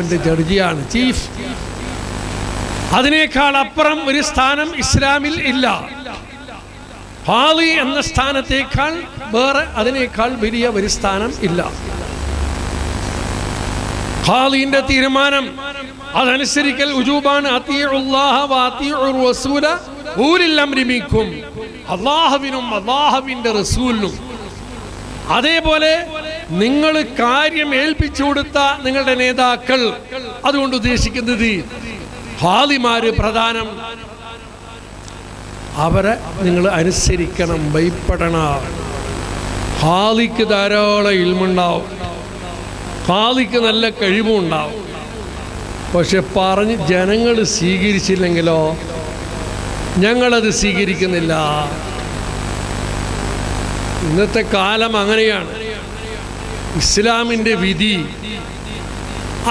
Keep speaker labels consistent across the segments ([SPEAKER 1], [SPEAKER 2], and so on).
[SPEAKER 1] ഇസ്ലാമിൻ്റെ ജഡ്ജിയാണ്, ചീഫ്. അതിനേക്കാൾ അപ്പുറം ഒരു സ്ഥാനം ഇസ്ലാമിൽ ഇല്ല. ഖാളി എന്ന സ്ഥാനത്തേക്കാൾ വേറെ അതിനേക്കാൾ വലിയ ഒരു സ്ഥാനം ഇല്ല. ഖാളിന്റെ തീരുമാനം അതനുസരിക്കൽ ഉജൂബാണ്. അത്തിഉല്ലാഹ വ അത്തിഉർ റസൂല ഉലിൽ അംരി മിൻകും. അല്ലാഹുവിനും അല്ലാഹുവിന്റെ റസൂലിനും, അതേപോലെ നിങ്ങൾ കാര്യം ഏൽപ്പിച്ചു കൊടുത്ത നിങ്ങളുടെ നേതാക്കൾ, അതുകൊണ്ട് ഉദ്ദേശിക്കുന്നത് ഖാളിമാര് പ്രധാനം, അവരെ നിങ്ങൾ അനുസരിക്കണം, ഭയപ്പെടണം. ഖാളിക്ക് ധാരാളം ഇൽമുണ്ടാവും, ഖാളിക്ക് നല്ല കഴിവുണ്ടാവും. പക്ഷെ പറഞ്ഞ് ജനങ്ങൾ സ്വീകരിച്ചില്ലെങ്കിലോ, ഞങ്ങളത് സ്വീകരിക്കുന്നില്ല. ഇന്നത്തെ കാലം അങ്ങനെയാണ്. ഇസ്ലാമിൻ്റെ വിധി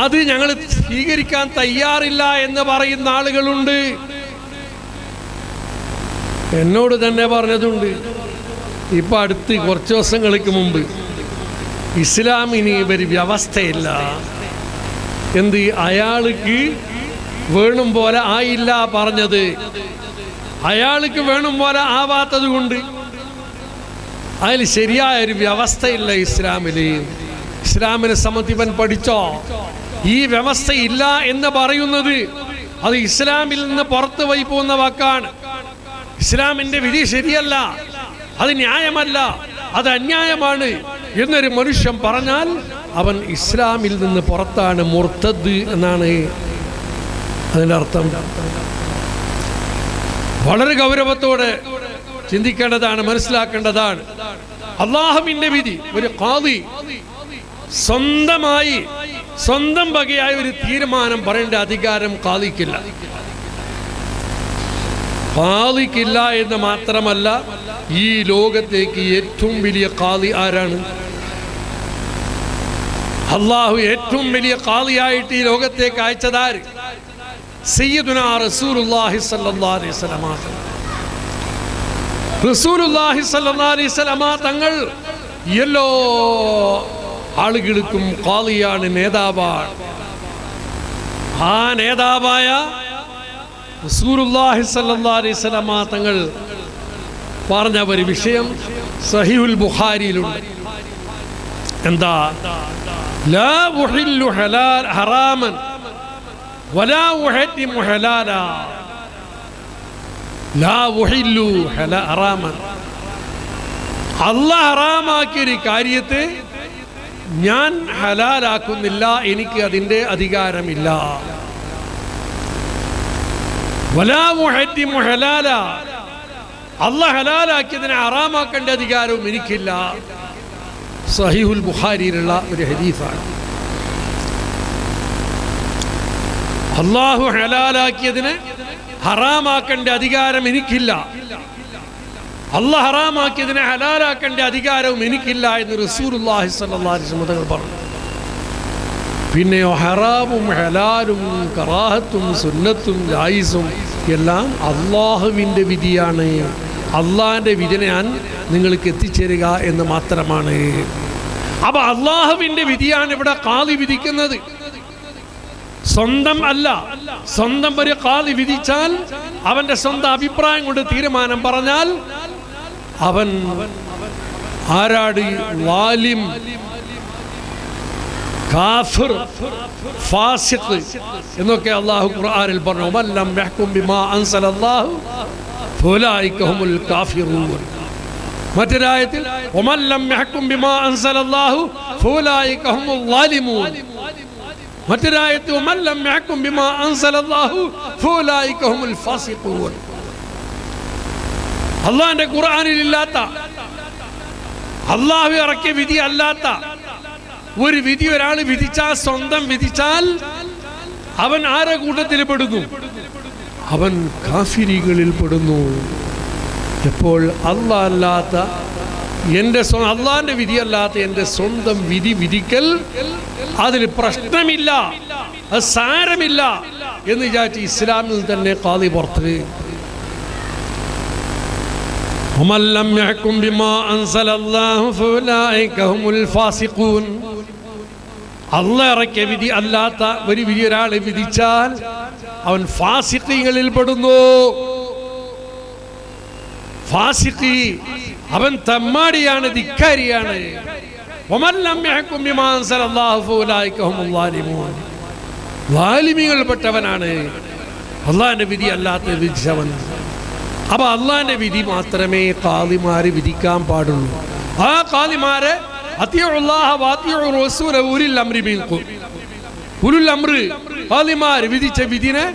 [SPEAKER 1] അത് ഞങ്ങൾ സ്വീകരിക്കാൻ തയ്യാറില്ല എന്ന് പറയുന്ന ആളുകളുണ്ട്. എന്നോട് തന്നെ പറഞ്ഞതുണ്ട്. ഇപ്പം അടുത്ത് കുറച്ച് ദിവസങ്ങൾക്ക് മുമ്പ് ഇസ്ലാമിന് ഒരു വ്യവസ്ഥയില്ല. എന്ത്, അയാൾക്ക് വേണം പോലെ ആയില്ല പറഞ്ഞത്, അയാൾക്ക് വേണം പോലെ ആവാത്തത് കൊണ്ട് അതിൽ ശരിയായൊരു വ്യവസ്ഥയില്ല ഇസ്ലാമിൽ. ഇസ്ലാമിനെ സംബന്ധിപ്പൻ പഠിച്ചോ, ഈ വ്യവസ്ഥയില്ല എന്ന് പറയുന്നത് അത് ഇസ്ലാമിൽ നിന്ന് പുറത്തു പോയി പോകുന്ന വാക്കാണ്. ഇസ്ലാമിൻ്റെ വിധി ശരിയല്ല, അത് ന്യായമല്ല, അത് അന്യായമാണ് എന്നൊരു മനുഷ്യൻ പറഞ്ഞാൽ അവൻ ഇസ്ലാമിൽ നിന്ന് പുറത്താണ്, മുർത്തദ് എന്നാണ് അതിൻ്റെ അർത്ഥം. വളരെ ഗൗരവത്തോടെ ചിന്തിക്കേണ്ടതാണ്, മനസ്സിലാക്കേണ്ടതാണ്. അല്ലാഹുവിൻ്റെ വിധി ഒരു ഖാദി സ്വന്തമായി സ്വന്തം വകയായ ഒരു തീരുമാനം പറയേണ്ട അധികാരം ഖാദിക്കില്ല. ഖാദിക്കില്ല എന്ന് മാത്രമല്ല, ഈ ലോകത്തേക്ക് ഏറ്റവും വലിയ ഖാദി ആരാണ്? അല്ലാഹു ഏറ്റവും വലിയ ഖാദിയായിട്ട് ഈ ലോകത്തേക്ക് അയച്ചതാര്? സയ്യിദുനാ റസൂലുള്ളാഹി സ്വല്ലല്ലാഹു അലൈഹി വസല്ലം. റസൂലുള്ളാഹി സ്വല്ലല്ലാഹു അലൈഹി വസല്ലം തങ്ങൾ എല്ലാ ആളുകൾക്കും ഖാദിയാണ്, നേതാവാണ്. ആ നേതാവായ റസൂലുള്ളാഹി സ്വല്ലല്ലാഹു അലൈഹി വസല്ലം തങ്ങൾ പറഞ്ഞ ഒരു വിഷയം സഹീഹുൽ ബുഖാരിയിലുണ്ട്. എന്താ? ലാ ഉഹില്ലു ഹറാമൻ വലാ ഉഹരിമു ഹലാലാ. ലാ ഉഹില്ലു ഹറാമൻ. അല്ലാഹ് ഹറാമാക്കിയൊരു കാര്യത്തെ ഞാൻ ഹലാലാക്കുന്നില്ല, എനിക്ക് അതിൻ്റെ അധികാരമില്ല. വലാ ഉഹരിമു ഹലാലാ. അല്ലാഹ് ഹലാലാക്കിയതിനെ ഹറാമാക്കേണ്ട അധികാരവും എനിക്കില്ല. സഹീഹുൽ ബുഖാരിയിലുള്ള ഒരു ഹദീസാണ്. അല്ലാഹു ഹലാലാക്കിയതിനെ ഹറാമാക്കേണ്ട അധികാരം എനിക്കില്ല, അല്ലാഹ് ഹറാമാക്കിയതിനെ ഹലാലാക്കേണ്ട അധികാരവും എനിക്കില്ല എന്ന് റസൂലുള്ളാഹി സ്വല്ലല്ലാഹു അലൈഹി വസല്ലം തങ്ങൾ പറഞ്ഞു. പിന്നെയോ ഹറാമും ഹലാലും കറാഹത്തും സുന്നത്തും ജായിസും എല്ലാം അല്ലാഹുവിൻ്റെ വിധിയാണ്. അള്ളാഹിൻ്റെ വിധിനെ ഞാൻ നിങ്ങൾക്ക് എത്തിച്ചേരുക എന്ന് മാത്രമാണ്. അപ്പോൾ അള്ളാഹുവിൻ്റെ വിധിയാണ് ഇവിടെ ഖാദി വിധിക്കുന്നത്, സ്വന്തം അല്ല. സ്വന്തം ഒരു ഖാദി വിധിച്ചാൽ, അവൻ്റെ സ്വന്തം അഭിപ്രായം കൊണ്ട് തീരുമാനം പറഞ്ഞാൽ അവൻ ആരാടി? വാലിം, കാഫിർ, ഫാസിഖ് എന്നൊക്കെ അല്ലാഹു ഖുർആനിൽ പറഞ്ഞു. വല്ലം യഹ്കും ബിമാ അൻസലല്ലാഹു ഫൗലൈക ഹുമുൽ കാഫിറൂൻ. മറ്റൊരായത്തിൽ വമല്ലം യഹ്കും ബിമാ അൻസലല്ലാഹു ഫൗലൈക ഹുമുൽ ളാലിമൂൻ. മറ്റൊരായത്തിൽ വമല്ലം യഹ്കും ബിമാ അൻസലല്ലാഹു ഫൗലൈക ഹുമുൽ ഫാസിഖൂൻ. അല്ലാഹുവിന്റെ ഖുർആനിൽ ഇല്ലാത്ത, അല്ലാഹു ഇറക്കിയ വിധി അല്ലാത്ത ഒരു വിധി ഒരാൾ വിധിച്ചാൽ, സ്വന്തം വിധിച്ചാൽ, അവൻ ആരെ കൂട്ടത്തിൽ പെടുന്നു? അവൻ കാഫിരികളിൽ പെടുന്നു. എപ്പോൾ അല്ലാഹ് അല്ലാത്ത അള്ളാഹിന്റെ വിധിയല്ലാത്ത എൻ്റെ സ്വന്തം വിധി വിധിക്കൽ അതിൽ പ്രശ്നമില്ല, അത് സാരമില്ല എന്ന് വിചാരിച്ച് ഇസ്ലാമിൽ തന്നെ ഖാദി പുറത്ത്. ومن لم يحكم بما أنزل الله فأولئك هم الفاسقون. അല്ലാഹ് ഇറക്കിയ വിധി അല്ലാത്ത ഒരു വിധി ഒരാൾ വിധിച്ചാൽ അവൻ ഫാസിഖീങ്ങളിൽ പെടുന്നു. ഫാസിഖി അവൻ തമ്മാടിയാണ്, ധിക്കാരിയാണ്. വമൻ ലം യഹ്കും ബിമാ അൻസലല്ലാഹു ഫഉലൈക ഹുമുൽ ളാലിമൂൻ. ളാലിമീങ്ങൾപ്പെട്ടവനാണ് അള്ളാഹിന്റെ വിധി അല്ലാത്ത വിധിച്ചവൻ. അപ്പൊ അള്ളാഹിന്റെ വിധി മാത്രമേ ഖാദിമാര് വിധിക്കാൻ പാടുള്ളൂ. ആ ഖാദിമാരെ അത്തിയുല്ലാഹ വഅത്തിയു റസൂല ഉലിൽ അംരി മിൻകും. ഉലുൽ അംറ് ഖാദിമാർ വിധിച്ച വിധിനെ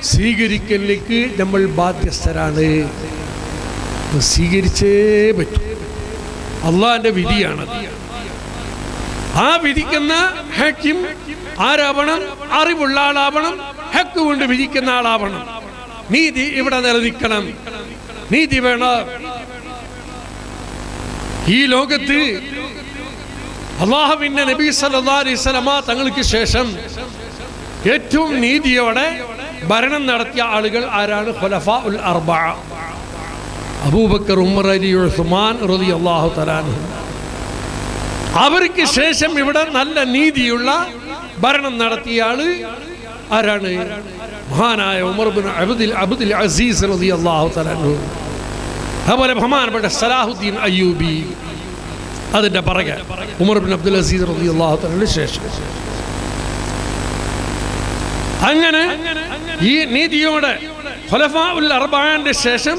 [SPEAKER 1] സ്വീകരിക്കലിലേക്ക് നമ്മൾ ബാധ്യസ്ഥരാണ്. സ്വീകരിച്ചേ പറ്റൂ. അള്ളാഹിന്റെ വിധിയാണത്. ആ വിധിക്കുന്ന ഹക്കിം ആരാവണം? അറിവുള്ള ആളാവണം, ഹക്ക് കൊണ്ട് വിധിക്കുന്ന ആളാവണം. നീതി ഇവിടെ നിലനിൽക്കണം, നീതി വേണം. ഈ ലോകത്ത് അല്ലാഹുവിന്റെ നബി സല്ലല്ലാഹു അലൈഹി വസല്ലമ തങ്ങൾക്ക് ശേഷം ഏറ്റവും നീതിയോടെ ഭരണം നടത്തിയ ആളുകൾ ആരാണ്? ഖുലഫാഉൽ അർബഅ. അബൂബക്കർ, ഉമർ, അലി, ഉസ്മാൻ റളിയല്ലാഹു തആല അൻഹും. അവർക്ക് ശേഷം ഇവിടെ നല്ല നീതിയുള്ള ഭരണം നടത്തിയ ആള് ആരാണ്? മഹാനായ ഉമർ ഇബ്നു അബ്ദുൽ അസീസ് റളിയല്ലാഹു തആല അൻഹു. അതുപോലെ ബഹുമാനപ്പെട്ട സലാഹുദ്ദീൻ അയ്യൂബി. അതിന്റെ പുറകെ ഉമർ ഇബ്നു അബ്ദുൽ അസീസ് റളിയല്ലാഹു തആലയുടെ ശേഷം അങ്ങനെ ഈ നീതിയോടെ ഖുലഫാഉൽ അർബഅന്റെ ശേഷം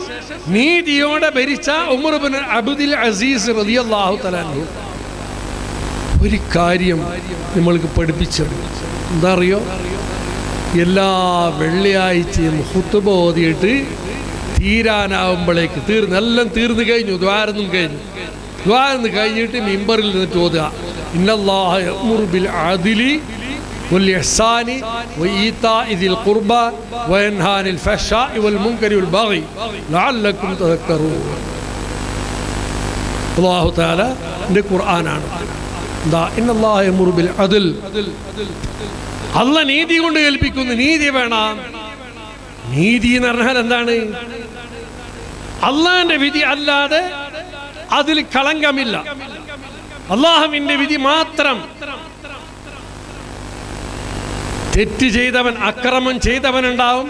[SPEAKER 1] നീതിയോടെ ഭരിച്ച ഉമർ ഇബ്നു അബ്ദുൽ അസീസ് റളിയല്ലാഹു തആല അൻഹു ഒരു കാര്യം നമ്മൾക്ക് പഠിപ്പിച്ചത് എന്താ അറിയോ? എല്ലാ വെള്ളിയാഴ്ചയും ഖുതുബ ഓതിയിട്ട് തീരാനാവുമ്പോഴേക്ക് എല്ലാം തീർന്നു കഴിഞ്ഞു, ദ്വാരൊന്നും കഴിഞ്ഞു. ദ്വാരന്ന് കഴിഞ്ഞിട്ട് മിമ്പറിൽ നിന്നിട്ട് ഓതുക, ഇന്നല്ലാഹ യഅ്മുറു ബിൽ അദ്ലി വൽ ഇഹ്സാനി വഇതാഇ ദിൽ ഖുർബ വയൻഹാ അനിൽ ഫഹ്ശാഇ വൽ മുൻകരി വൽ ബഗി ലഅല്ലക്കും തദക്കറൂൻ. അല്ലാഹു തആല ന്റെ ഖുർആനാണ്. എന്താ? ഇന്നല്ലാഹ യഅ്മുറു ബിൽ അദ്ൽ. അല്ലാഹ് നീതി കൊണ്ട് കൽപ്പിക്കുന്നു. നീതി വേണം. നീതി എന്ന് പറഞ്ഞാൽ എന്താണ്? അള്ളാഹിന്റെ വിധി അല്ലാതെ അതിൽ കളങ്കമില്ല. അള്ളാഹുവിന്റെ വിധി മാത്രം. തെറ്റ് ചെയ്തവൻ, അക്രമം ചെയ്തവനുണ്ടാവും,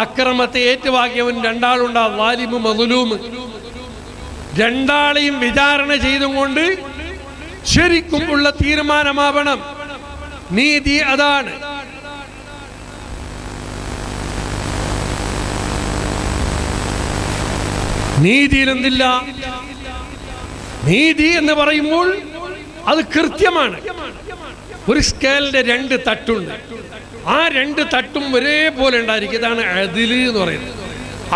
[SPEAKER 1] അക്രമത്തെ ഏറ്റുവാങ്ങിയവൻ രണ്ടാളുണ്ടാവും, ളാലിമ് മദ്ലൂമ്. രണ്ടാളെയും വിചാരണ ചെയ്തുകൊണ്ട് ശരിക്കും ഉള്ള തീരുമാനമാവണം. നീതി അതാണ്. നീതിയിൽ എന്തില്ല? നീതി എന്ന് പറയുമ്പോൾ അത് കൃത്യമാണ്. ഒരു സ്കെയിലിന്റെ രണ്ട് തട്ടുണ്ട്. ആ രണ്ട് തട്ടും ഒരേപോലെ ഉണ്ടായിരിക്കും. ഇതാണ് അദ്ല് എന്ന് പറയുന്നത്.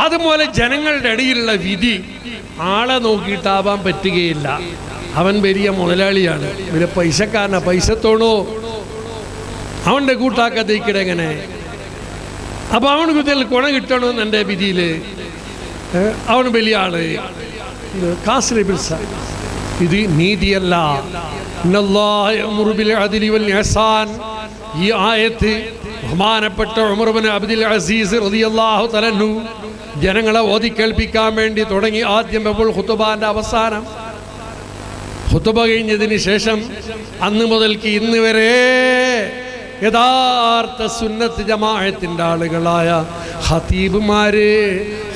[SPEAKER 1] അതുപോലെ ജനങ്ങളുടെ ഇടയിലുള്ള വിധി ആളെ നോക്കിയിട്ടാവാൻ പറ്റുകയില്ല. അവൻ വലിയ മുതലാളിയാണ്, വലിയ പൈസക്കാരനാ, പൈസത്തോണോ അവന്റെ കൂട്ടാക്കത്തേക്കിടെ എങ്ങനെ? അപ്പൊ അവന് കുതിൽ കുണ കിട്ടണമെന്ന് എൻ്റെ വിധിയില്. അവന് വലിയ ആള്, കാശ് ലഭിച്ച. ഇത് നീതിയല്ല. ഈ ആയത്ത് ബഹുമാനപ്പെട്ട ഉമർ ഇബ്നു അബ്ദുൽ അസീസ് റളിയല്ലാഹു തആല അൻഹു ജനങ്ങളെ ഓതി കേൾപ്പിക്കാൻ വേണ്ടി തുടങ്ങി. ആദ്യം ഖുതുബാന്റെ അവസാനം, ഖുതുബ കഴിഞ്ഞതിന് ശേഷം അന്ന് മുതൽക്ക് ഇന്ന് വരെ യഥാർത്ഥ സുന്നത്ത് ജമാഅത്തിന്റെ ആളുകളായ ഖതീബുമാര്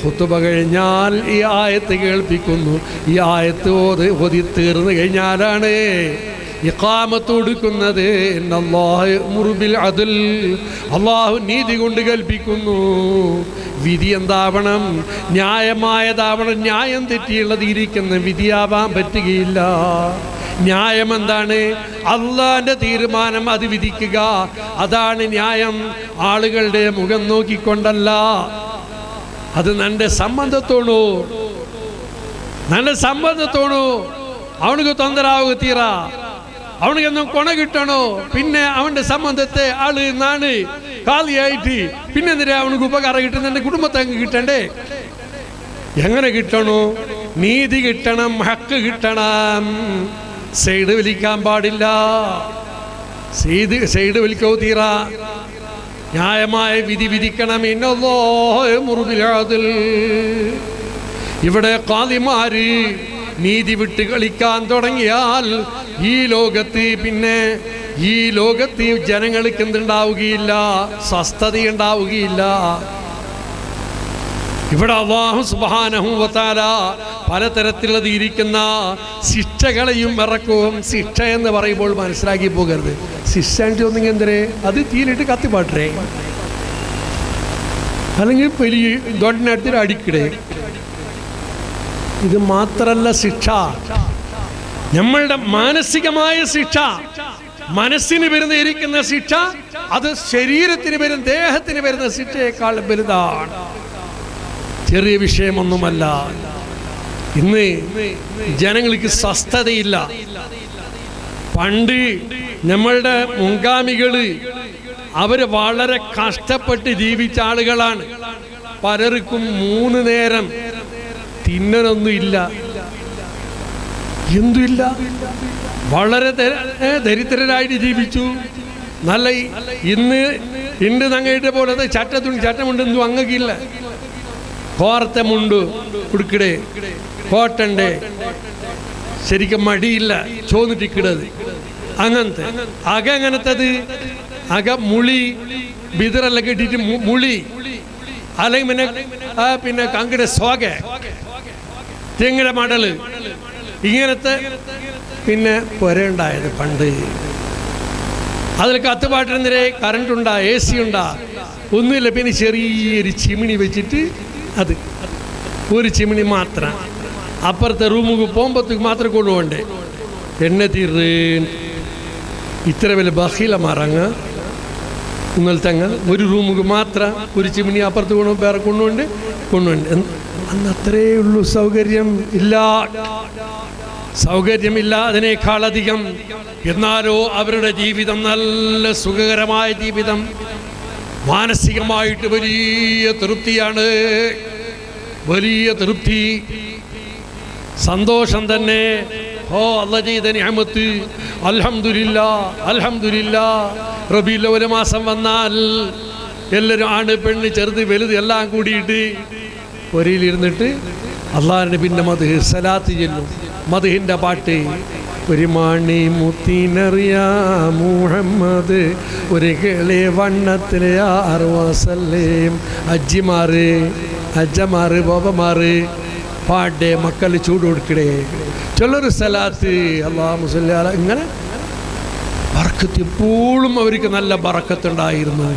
[SPEAKER 1] ഖുതുബ കഴിഞ്ഞാൽ ഈ ആയത്ത് കേൾപ്പിക്കുന്നു. ഈ ആയത്ത് ഓതി തീർന്നു കഴിഞ്ഞാലാണ് ഇഖാമത്ത് കൊടുക്കുന്നത്. ഇന്നല്ലാഹ യഅ്മുറു ബിൽ അദ്ൽ. അല്ലാഹു നീതി കൊണ്ട് കൽപ്പിക്കുന്നു. വിധി എന്താവണം? ന്യായമായതാവണം. ന്യായം തെറ്റിയുള്ളത് ഇരിക്കുന്ന വിധിയാവാൻ പറ്റുകയില്ല. ന്യായം എന്താണ്? അള്ളാന്റെ തീരുമാനം അത് വിധിക്കുക, അതാണ് ന്യായം. ആളുകളുടെ മുഖം നോക്കിക്കൊണ്ടല്ല. അത് നിന്റെ സംബന്ധത്തോണു, നിന്റെ സംബന്ധത്തോണു. അവനക്ക് തൊന്തരാവുക തീറ, അവനക്കൊന്നും കൊണ കിട്ടണോ? പിന്നെ അവന്റെ സംബന്ധത്തെ ആള് നാണ് കാലിയായിട്ട് പിന്നെ എന്തിനാ അവനക്ക് ഉപകാരം കിട്ടുന്ന? എൻ്റെ കുടുംബത്തെ അങ്ങ് കിട്ടണ്ടേ? എങ്ങനെ കിട്ടണോ? നീതി കിട്ടണം, ഹക്ക് കിട്ടണം. സൈഡ് വലിക്കാൻ പാടില്ല. സൈഡ് വലിക്കോ തീറ. ന്യായമായ വിധി വിധിക്കണം. ഇന്നല്ലാഹ യഅ്മുറു ബിൽ അദ്ൽ. ഇവിടെ ഖാദിമാര് നീതി വിട്ട് കളിക്കാൻ തുടങ്ങിയാൽ ഈ ലോകത്ത് പിന്നെ ഈ ലോകത്ത് ജനങ്ങൾക്ക് എന്തുണ്ടാവുകയില്ല, സ്വസ്ഥതയുണ്ടാവുകയില്ല. ഇവിടെ അല്ലാഹു സുബ്ഹാനഹു വ തആല പലതരത്തിലുള്ളത് ഇരിക്കുന്ന ശിക്ഷകളെയും ഇറക്കും. ശിക്ഷ എന്ന് പറയുമ്പോൾ മനസ്സിലാക്കി പോകരുത്. ശിക്ഷ ഒന്നെങ്കിൽ എന്തരേ അത് തീയിലിട്ട് കത്തിപ്പാട്ടേ, അല്ലെങ്കിൽ വലിയ ദൊഡിനടുത്തൊരു അടിക്കിടേ. ഇത് മാത്രല്ല ശിക്ഷ, നമ്മളുടെ മാനസികമായ ശിക്ഷ, മനസ്സിന് വരുന്ന ഇരിക്കുന്ന ശിക്ഷ, അത് ശരീരത്തിന് വരുന്ന, ദേഹത്തിന് വരുന്ന ശിക്ഷയേക്കാൾ വലുതാണ്. ചെറിയ വിഷയമൊന്നുമല്ല. ഇന്ന് ജനങ്ങൾക്ക് സ്വസ്ഥതയില്ല. പണ്ട് നമ്മളുടെ മുൻഗാമികള് അവര് വളരെ കഷ്ടപ്പെട്ട് ജീവിച്ച ആളുകളാണ്. പലർക്കും 3 നേരം തിന്നനൊന്നുമില്ല, എന്തുമില്ല, വളരെ ദരിദ്രരായിട്ട് ജീവിച്ചു. നല്ല ഇന്ന് തങ്ങളുടെ പോലെ ചട്ടമുണ്ടെന്നും അങ്ങക്കില്ല. കോർത്ത മുണ്ട് ഉടുക്കടേ, കോട്ടണ്ടേ, ശരിക്കും മടിയില്ല, ചോന്നിട്ടിക്കിടത് അങ്ങനത്തെ അങ്ങനത്തത് മുളി ബിതറെല്ലാം കെട്ടിട്ട് മുളി, അല്ലെങ്കിൽ പിന്നെ കങ്കിടെ സ്വാഗ, തെങ്ങിട മടല്, ഇങ്ങനത്തെ പിന്നെ പുരയുണ്ടായത് പണ്ട്. അതിൽ കത്തുപാട്ടിനെതിരെ കറണ്ട് ഉണ്ടാ, AC ഉണ്ടാ, ഒന്നുമില്ല. പിന്നെ ചെറിയൊരു ചിമിണി വെച്ചിട്ട്, അത് ഒരു ചിമിണി മാത്രം. അപ്പുറത്തെ റൂമുക്ക് പോകുമ്പോഴത്തേക്ക് മാത്രം കൊണ്ടുപോകണ്ടേ. എണ്ണ തീർന്ന് ഇത്ര വലിയ ബഹീലമാറങ്ങ് ഇന്നലത്തെ ഒരു റൂമുക്ക് മാത്രം ഒരു ചിമിണി അപ്പുറത്ത് വേറെ കൊണ്ടുപോണ്ട്. അന്ന് അത്രേ ഉള്ളൂ. സൗകര്യമില്ല അതിനേക്കാളധികം. എന്നാലോ അവരുടെ ജീവിതം നല്ല സുഖകരമായ ജീവിതം, മാനസികമായിട്ട് വലിയ തൃപ്തിയാണ്, വലിയ തൃപ്തി, സന്തോഷം തന്നെ. അല്ലാഹു ചെയ്ത നിഅമത്ത്, അൽഹംദുലില്ലാഹ് അൽഹംദുലില്ലാഹ്. റബീഉൽ അവ്വൽ മാസം വന്നാൽ എല്ലാവരും ആണ് പെണ്ണ് ചെറുത് വലുത് എല്ലാം കൂടിയിട്ട് ഒരയിലിരുന്നിട്ട് അള്ളാഹിന്റെ പിന്നെ മദ്ഹ് സലാത്ത് ചൊല്ലും. മദ്ഹിന്റെ പാട്ട്, ഒരു മണി മുത്തിനറിയാ മുഹമ്മദ്, ഒരു കിളി വണ്ണത്തിലെ ആറുവാസല്ലേം, അജ്ജമാറ് ബോബമാറ് പാടേ, മക്കൾ ചൂട് കൊടുക്കടേ, ചൊല്ലൊരു സലാത്ത്, അല്ലാഹു സ്വല്ലി അലൈഹി. ഇങ്ങനെ ബർക്കത്ത്, എപ്പോഴും അവർക്ക് നല്ല ബർക്കത്തുണ്ടായിരുന്നു.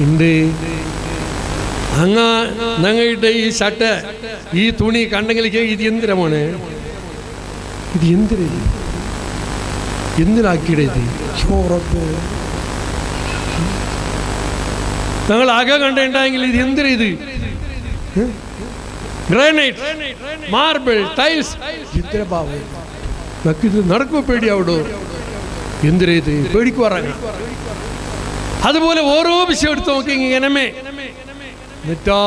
[SPEAKER 1] ഉണ്ട് ഞങ്ങളുടെ ഈ ഷർട്ട്, ഈ തുണി കണ്ടെങ്കിൽ ഇത് എന്തിനാണ്, ഇത് എന്തിനാക്കിയിടേ, ഇത് ചോറപ്പ് ഞങ്ങൾ ആകെ കണ്ടുണ്ടായെങ്കിൽ ഇത് എന്തിനാ, ഇത് ഗ്രാനൈറ്റ്, മാർബിൾ, ടൈൽസ്, ഇത്ര ഭാവം ഇത് നടക്കുമോ പേടിയാവിടോ, എന്തിനാ ഇത് പേടിക്ക് പറഞ്ഞ. അതുപോലെ ഓരോ വിഷയം എടുത്ത് നോക്കി ഇങ്ങനമേ. എന്നിട്ടോ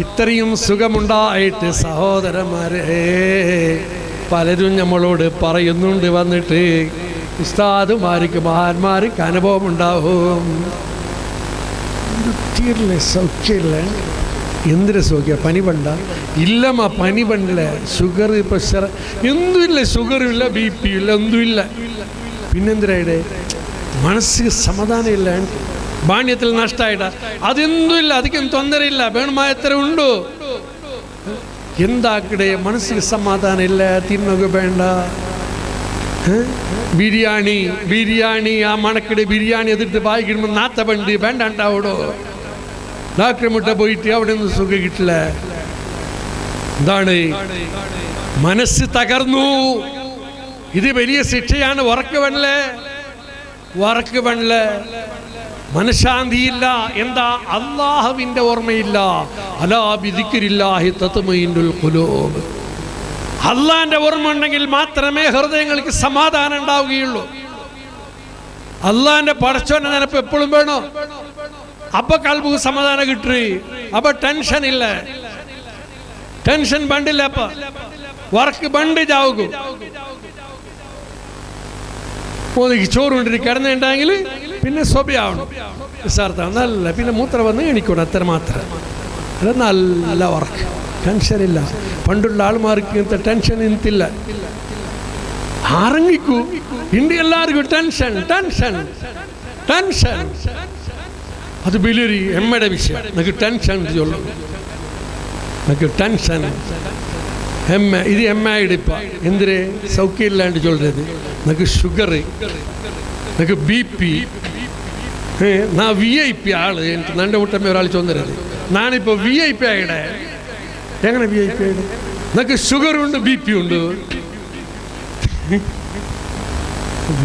[SPEAKER 1] ഇത്രയും സുഖമുണ്ടായിട്ട് സഹോദരന്മാരെ പലരും നമ്മളോട് പറയുന്നുണ്ട്, വന്നിട്ട് ഉസ്താദുമാർക്ക് മഹാന്മാർക്ക് അനുഭവം ഉണ്ടാവും. സൗഖ്യമില്ല, എന്തിനു സൗഖ്യം? പനി പണ്ട ഇല്ലമ്മ, പനി പണ്ടില്ല, ഷുഗർ പ്രഷർ എന്തുമില്ല, ഷുഗറും ഇല്ല, BP ഇല്ല, ഒന്നുമില്ല. പിന്നെന്തിനായിടെ മനസ്സിന് സമാധാനം ഇല്ല, ബാണ്യത്തിൽ നഷ്ടമായിട്ടാ, അതെന്തുമില്ല, അതിക്കും തൊന്തരയില്ല, വേണമായ എത്ര ഉണ്ടോ എന്താക്കടെ, മനസ്സിന് സമാധാനം ഇല്ല, തിന്നൊക്കെ വേണ്ട. ബിരിയാണി ആ മണക്കടെ ബിരിയാണി എതിർത്ത് വായിക്കുമ്പോൾ നാത്ത പണ്ട് വേണ്ടാണ്ടാവടോ. ഡോക്ടറെ മുട്ട പോയിട്ട് അവിടെ ഒന്നും സുഖം കിട്ടില്ല. എന്താണ്, മനസ്സ് തകർന്നു. ഇത് വലിയ ശിക്ഷയാണ്. വറക്ക് വേണല്ലേ, മനഃശാന്തിയില്ല. എന്താ? അല്ലാഹുവിന്റെ ഓർമ്മയില്ല. അലാ ബിദിക്രില്ലാഹി തത്മഇന്നുൽ ഖുലൂബ്. അള്ളാന്റെ ഓർമ്മ ഉണ്ടെങ്കിൽ മാത്രമേ ഹൃദയങ്ങൾക്ക് സമാധാനം ഉണ്ടാവുകയുള്ളൂ. അള്ളാന്റെ പടച്ചോന്റെ നിനപ്പ് എപ്പോഴും വേണോ, അപ്പൊ കൽബുക്ക് സമാധാനം കിട്ടു. അപ്പൊ ടെൻഷൻ ഇല്ല, ടെൻഷൻ ബണ്ടില്ല, അപ്പൊ വർക്ക് ബണ്ട് ചാവുകൂ. ചോറുകൊണ്ടിരി കിടന്നുണ്ടെങ്കിൽ പിന്നെ സ്വഭാവണം സാർത്താണ് നല്ല, പിന്നെ മൂത്ര വന്ന് എണിക്കണം, അത്ര മാത്രം. അത് നല്ല വർക്ക്, ടെൻഷനില്ല. പണ്ടുള്ള ആൾമാർക്ക് ഇങ്ങനത്തെ ടെൻഷൻ ഇന്നില്ല. ആറങ്ങിക്കൂ. ഇന്ത്യ എല്ലാവർക്കും ടെൻഷൻ ടെൻഷൻ ടെൻഷൻ. അത് വലിയൊരു എമ്മയുടെ വിഷയം. നമുക്ക് ടെൻഷൻ ചൊല്ലും, നമുക്ക് ടെൻഷൻ എമ്മ. ഇത് എമ്മയുടെ ഇപ്പ എന്തിരെ സൗഖ്യമില്ലാണ്ട് ചൊല്ലുന്നത്. നമുക്ക് ഷുഗർ, നമുക്ക് BP. നാ VIP ആള്. എനിക്ക് നൻ്റെ മുട്ടമ്മ ഒരാൾ ചൊന്നരുത്. ഞാനിപ്പോൾ VIP ആയിടെ. എങ്ങനെ VIP ആയിടെ? നമുക്ക് ഷുഗറുണ്ട്, BP ഉണ്ട്.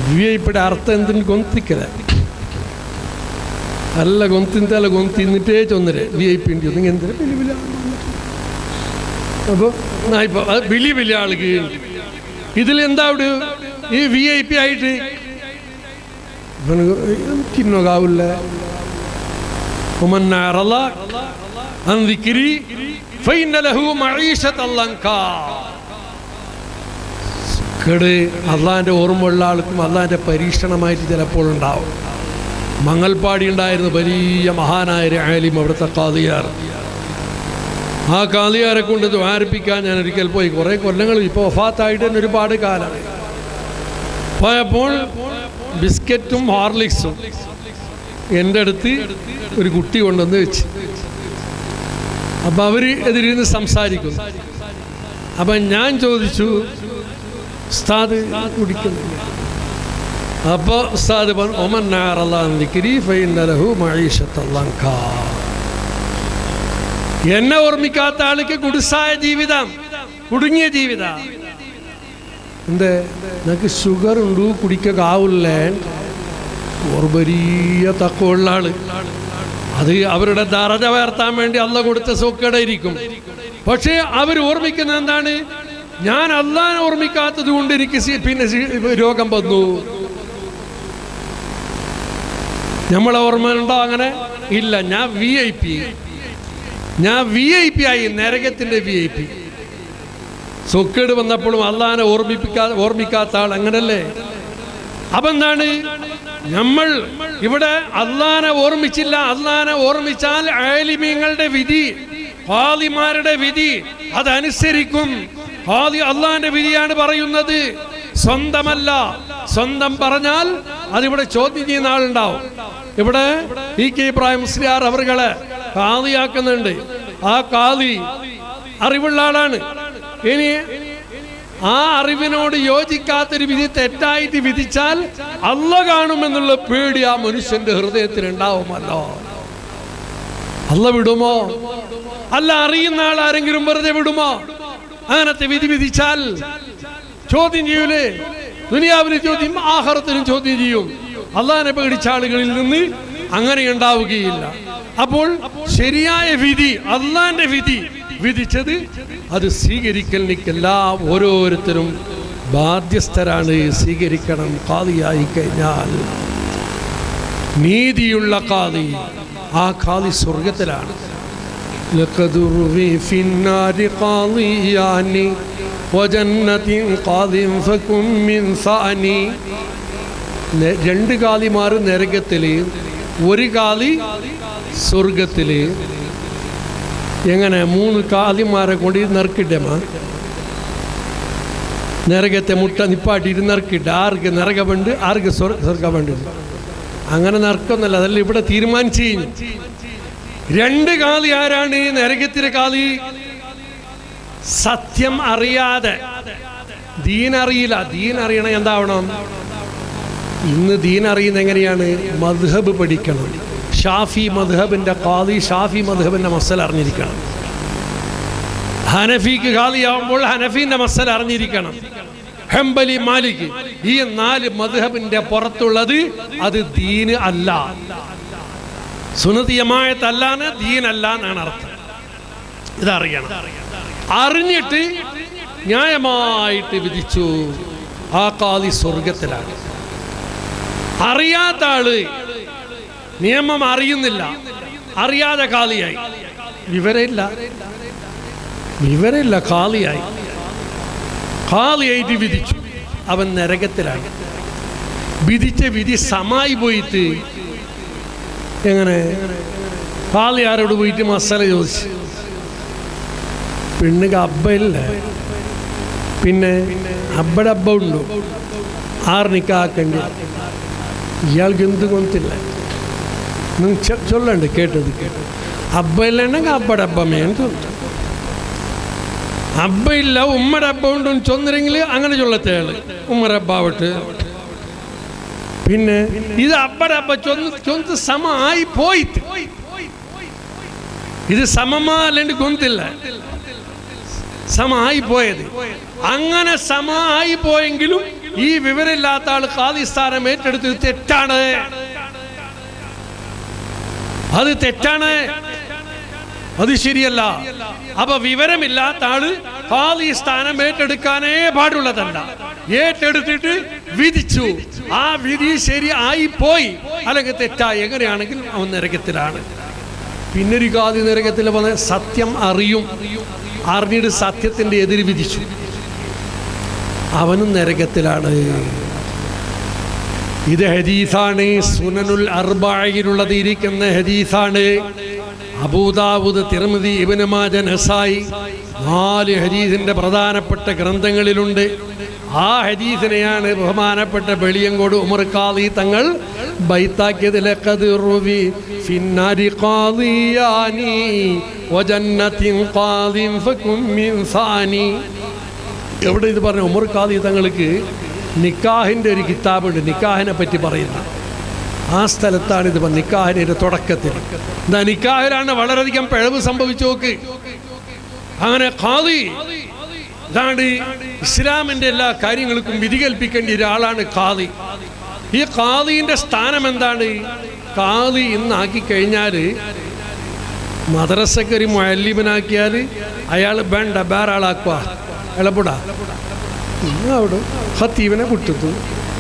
[SPEAKER 1] VIPയുടെ അർത്ഥം എന്തിന് ഗൊന്തിക്കല അല്ല, ഗൊന്തിന്തല്ല, ഗൊന്തിന്നിട്ടേ ചൊന്നര് VIP ഉണ്ട്. ഒന്നെങ്കിൽ എന്തിനാ വലിയ വലിയ. അപ്പോൾ ഞാൻ ഇപ്പോൾ വലിയ വലിയ ആൾക്ക് ഇതിലെന്താ അവിടെ ഈ VIP ആയിട്ട് കിന്നോകാവില്ല. അള്ളാന്റെ ഓർമ്മ ഉള്ള ആൾക്കും അള്ളാന്റെ പരീക്ഷണമായിട്ട് ചിലപ്പോൾ ഉണ്ടാവും. മങ്ങൽപ്പാടി ഉണ്ടായിരുന്ന വലിയ മഹാനായ ആലിം, അവിടുത്തെ ഖാദിയാർ. ആ ഖാദിയാരെ കൊണ്ട് ദ്വാരിപ്പിക്കാൻ ഞാൻ ഒരിക്കൽ പോയി. കുറേ കൊല്ലങ്ങൾ, ഇപ്പോൾ വഫാത്തായിട്ട് തന്നെ ഒരുപാട് കാലം പോയപ്പോൾ ബിസ്ക്കറ്റും ഹോർലിക്സും എൻ്റെ അടുത്ത് ഒരു കുട്ടി കൊണ്ടുവന്ന് വെച്ച്. അപ്പം അവർ എതിരിന്ന് സംസാരിക്കുന്നു. അപ്പം ഞാൻ ചോദിച്ചു, ഉസ്താദ് കുടിക്കുന്നില്ല? അപ്പോൾ ഉസ്താദ് എന്നെ ഓർമ്മിക്കാത്ത ആൾക്ക് കുടുസായ ജീവിതം, കുടുങ്ങിയ ജീവിതം. എന്തേ നിനക്ക് ഷുഗർ ഉണ്ട്, കുടിക്കാവില്ലേ? വലിയ തക്കമുള്ള ആള്. അത് അവരുടെ ദറജ ഉയർത്താൻ വേണ്ടി അള്ള കൊടുത്ത സൂക്കേടായിരിക്കും. പക്ഷേ അവർ ഓർമ്മിക്കുന്നത് എന്താണ്? ഞാൻ അള്ളാനെ ഓർമ്മിക്കാത്തത് കൊണ്ട് എനിക്ക് പിന്നെ രോഗം വന്നു. നമ്മളെ ഓർമ്മ ഉണ്ടോ അങ്ങനെ? ഇല്ല. ഞാൻ VIP ആയി, നരകത്തിന്റെ VIP. സൂക്കേട് വന്നപ്പോഴും അള്ളാനെ ഓർമ്മിക്കാത്ത ആൾ അങ്ങനല്ലേ? അപ്പൊ എന്താണ്? നമ്മൾ ഇവിടെ അള്ളാനെ ഓർമ്മിച്ചില്ല. അള്ളാനെ ഓർമ്മിച്ചാൽ ആലിമീങ്ങളുടെ വിധി, ഖാദിമാരുടെ വിധി അതനുസരിക്കും. ഖാദി അള്ളാന്റെ വിധിയാണ് പറയുന്നത്, സ്വന്തമല്ല. സ്വന്തം പറഞ്ഞാൽ അതിവിടെ ചോദ്യം ചെയ്യുന്ന ആളുണ്ടാവും. ഇവിടെ EK ഇബ്രാഹിം മുസ്ലിയാർ അവർകളെ ഖാദിയാക്കുന്നുണ്ട്. ആ ഖാദി അറിവുള്ള ആളാണ്. ഇനി ആ അറിവിനോട് യോജിക്കാത്തൊരു വിധി തെറ്റായിട്ട് വിധിച്ചാൽ അള്ള കാണുമെന്നുള്ള പേടി ആ മനുഷ്യന്റെ ഹൃദയത്തിൽ ഉണ്ടാവുമല്ലോ. അള്ള വിടുമോ? അല്ല, അറിയുന്ന ആൾ ആരെങ്കിലും വെറുതെ വിടുമോ? അങ്ങനത്തെ വിധി വിധിച്ചാൽ ചോദ്യം ചെയ്യൂലേ? ദുനിയാവിന് ചോദ്യം, ആഖിറത്തിനും ചോദ്യം ചെയ്യും. അള്ളാഹിനെ പേടിച്ച ആളുകളിൽ നിന്ന് അങ്ങനെ ഉണ്ടാവുകയില്ല. അപ്പോൾ ശരിയായ വിധി, അള്ളാന്റെ വിധി വിധിച്ചത് അത് സ്വീകരിക്കലിനെല്ലാ ഓരോരുത്തരും ബാധ്യസ്ഥരാണ്. സ്വീകരിക്കണം. ഖാദിയായി കഴിഞ്ഞാൽ നീതിയുള്ള ഖാദി, ആ ഖാദി സ്വർഗത്തിലാണ്. രണ്ട് ഖാദിമാർ നരകത്തില്, ഒരു ഖാദി സ്വർഗത്തില്. എങ്ങനെ? 3 ഖാദിമാരെ കൊണ്ട് നറുക്കിട്ടേമ നരകത്തെ മുട്ട നിപ്പാട്ടിട്ട് നറുക്കിട്ട. ആർക്ക് നരകമുണ്ട്, ആർക്ക് സ്വർഗമുണ്ട്? അങ്ങനെ നറുക്കൊന്നല്ല, അതല്ല ഇവിടെ തീരുമാനിച്ചു കഴിഞ്ഞു. 2 ഖാദി ആരാണ്? നരകത്തിലെ ഖാദി സത്യം അറിയാതെ, ദീൻ അറിയില്ല. ദീൻ അറിയണ എന്താവണം? ഇന്ന് ദീൻ അറിയുന്ന എങ്ങനെയാണ്? മദ്ഹബ് പഠിക്കണം. ഷാഫി മദ്ഹബിന്റെ ഖാദി ഷാഫി മദ്ഹബിന്റെ മസല അറിഞ്ഞിരിക്കണം. ഹനഫിക്ക് ഖാദിയാവുമ്പോൾ ഹനഫിന്റെ മസല അറിഞ്ഞിരിക്കണം. ഹംബലി, മാലിക്, ഈ 4 മദ്ഹബിന്റെ പുറത്തുള്ളത് അത് ദീന് അല്ല. സുന്നത്തി ജമാഅത്ത് അല്ലാന്ന്, ദീനല്ല എന്നാണ് അർത്ഥം. ഇതറിയണം. അറിഞ്ഞിട്ട് ന്യായമായിട്ട് വിധിച്ചു, ആ ഖാദി സ്വർഗത്തിലാണ്. അറിയാത്ത ആള് നിയമം അറിയുന്നില്ല, അറിയാതെ ഖാദിയായി. വിവരമില്ല ഖാദിയായിട്ട് വിധിച്ചു. അവൻ നരകത്തിലാണ്. വിധിച്ച വിധി സമായി പോയിട്ട് എങ്ങനെ? ഖാദി ആരോട് പോയിട്ട് മസല ചോദിച്ചു. പെണ്ണുക അബ്ബയില്ലേ, പിന്നെ അബ്ബടബ്ബ ഉണ്ടോ 6 നിക്കാക്കണ്ടി ഇയാൾക്ക് എന്ത് കൊന്നില്ല ചൊല്ലണ്ട് കേട്ടത് അബ്ബ ഇല്ലെങ്കിൽ അബ്ബടബ്ബമേന്ന് തോന്നുന്നു അബ്ബ ഇല്ല ഉമ്മയുടെ അബ്ബ ഉണ്ടെന്ന് ചൊന്നിരെങ്കിൽ അങ്ങനെ ചൊല്ലത്തേള് ഉമ്മയുടെ അബ്ബാവട്ട് പിന്നെ ഇത് അബ്ബയുടെ അബ്ബ ചൊന്ന് സമമായി പോയിട്ട് ഇത് സമമാലണ്ട് കൊന്നില്ല സമമായി പോയത് അങ്ങനെ സമമായി പോയെങ്കിലും ഈ വിവരമില്ലാത്ത ആൾ ഖാദി സ്ഥാനം ഏറ്റെടുത്തത് തെറ്റാണ് അത് തെറ്റാണ് അത് ശരിയല്ല അപ്പൊ വിവരമില്ലാത്ത ആള് ഖാദി സ്ഥാനം ഏറ്റെടുക്കാനേ പാടുള്ളതല്ല ഏറ്റെടുത്തിട്ട് വിധിച്ചു ആ വിധി ശരിയായി പോയി അല്ലെങ്കിൽ തെറ്റായി എങ്ങനെയാണെങ്കിൽ അവൻ നരകത്തിലാണ് പിന്നൊരു ഖാദി നരകത്തിൽ വന്ന് സത്യം അറിഞ്ഞിട്ട് സത്യത്തിന്റെ എതിര് വിധിച്ചു അവനും നരകത്തിലാണ് ഇത് ഹദീസാണ് സുനനുൽ അർബഅയിലുള്ളത് ഇരിക്കുന്ന ഹദീസാണ് അബൂദാവൂദ് തിർമിദി ഇബ്നു മാജ നസായി 4 ഹദീസിന്റെ പ്രധാനപ്പെട്ട ഗ്രന്ഥങ്ങളിലുണ്ട് ആ ഹദീസിനെയാണ് ബഹുമാനപ്പെട്ട വെളിയങ്കോട് ഉമർ ഖാദി തങ്ങൾ ബൈത്താക്കിയത് ലഖദ് റുവി ഫിന്നാരി ഖാദിയാനി വജന്നത്തിൻ ഖാദിൻ ഫകും മിൻ സാനി എവിടെ ഇത് പറഞ്ഞു ഉമർ ഖാദി തങ്ങൾക്ക് നിക്കാഹിൻ്റെ ഒരു കിതാബുണ്ട് നിക്കാഹിനെ പറ്റി പറയുന്ന ആ സ്ഥലത്താണ് ഇത് നിക്കാഹിൻ്റെ തുടക്കത്തിൽ എന്താ നിക്കാഹിലാണ് വളരെയധികം പിഴവ് സംഭവിച്ചു നോക്ക് അങ്ങനെ ഖാദി ഇതാണ് ഇസ്ലാമിൻ്റെ എല്ലാ കാര്യങ്ങൾക്കും വിധി കൽപ്പിക്കേണ്ട ഒരാളാണ് ഖാദി ഈ ഖാദിൻ്റെ സ്ഥാനം എന്താണ് ഖാദി ഇന്നാക്കി കഴിഞ്ഞാൽ മദ്രസക്കൊരു മുഅല്ലിമിനാക്കിയാൽ അയാൾ വേണ്ട വേറെ ആളാക്കുക എളപ്പെടാ അവിടെ ഖത്തീബിനെ വിട്ടുത്തു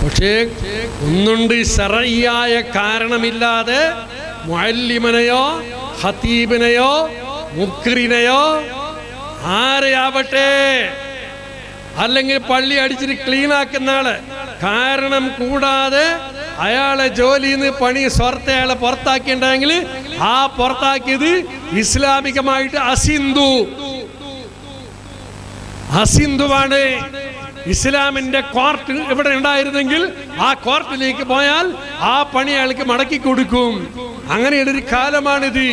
[SPEAKER 1] പക്ഷേ ഒന്നുണ്ട് ശറഈയായ കാരണമില്ലാതെ മുഅല്ലിമിനെയോ ഖത്തീബിനെയോ മുക്രിനെയോ ആരെയാവട്ടെ അല്ലെങ്കിൽ പള്ളി അടിച്ചിട്ട് ക്ലീൻ ആക്കുന്ന ആള് കാരണം കൂടാതെ അയാളെ ജോലിയിൽ നിന്ന് പണി സ്വർത്തെ അയാളെ പുറത്താക്കിയിട്ടുണ്ടെങ്കിൽ ആ പുറത്താക്കിയത് ഇസ്ലാമികമായിട്ട് അസിന്ധുവാണ് ഇസ്ലാമിന്റെ കോർട്ട് ഇവിടെ ഉണ്ടായിരുന്നെങ്കിൽ ആ കോർട്ടിലേക്ക് പോയാൽ ആ പണി അയാൾക്ക് മടക്കി കൊടുക്കും അങ്ങനെയുള്ളൊരു കാലമാണിത്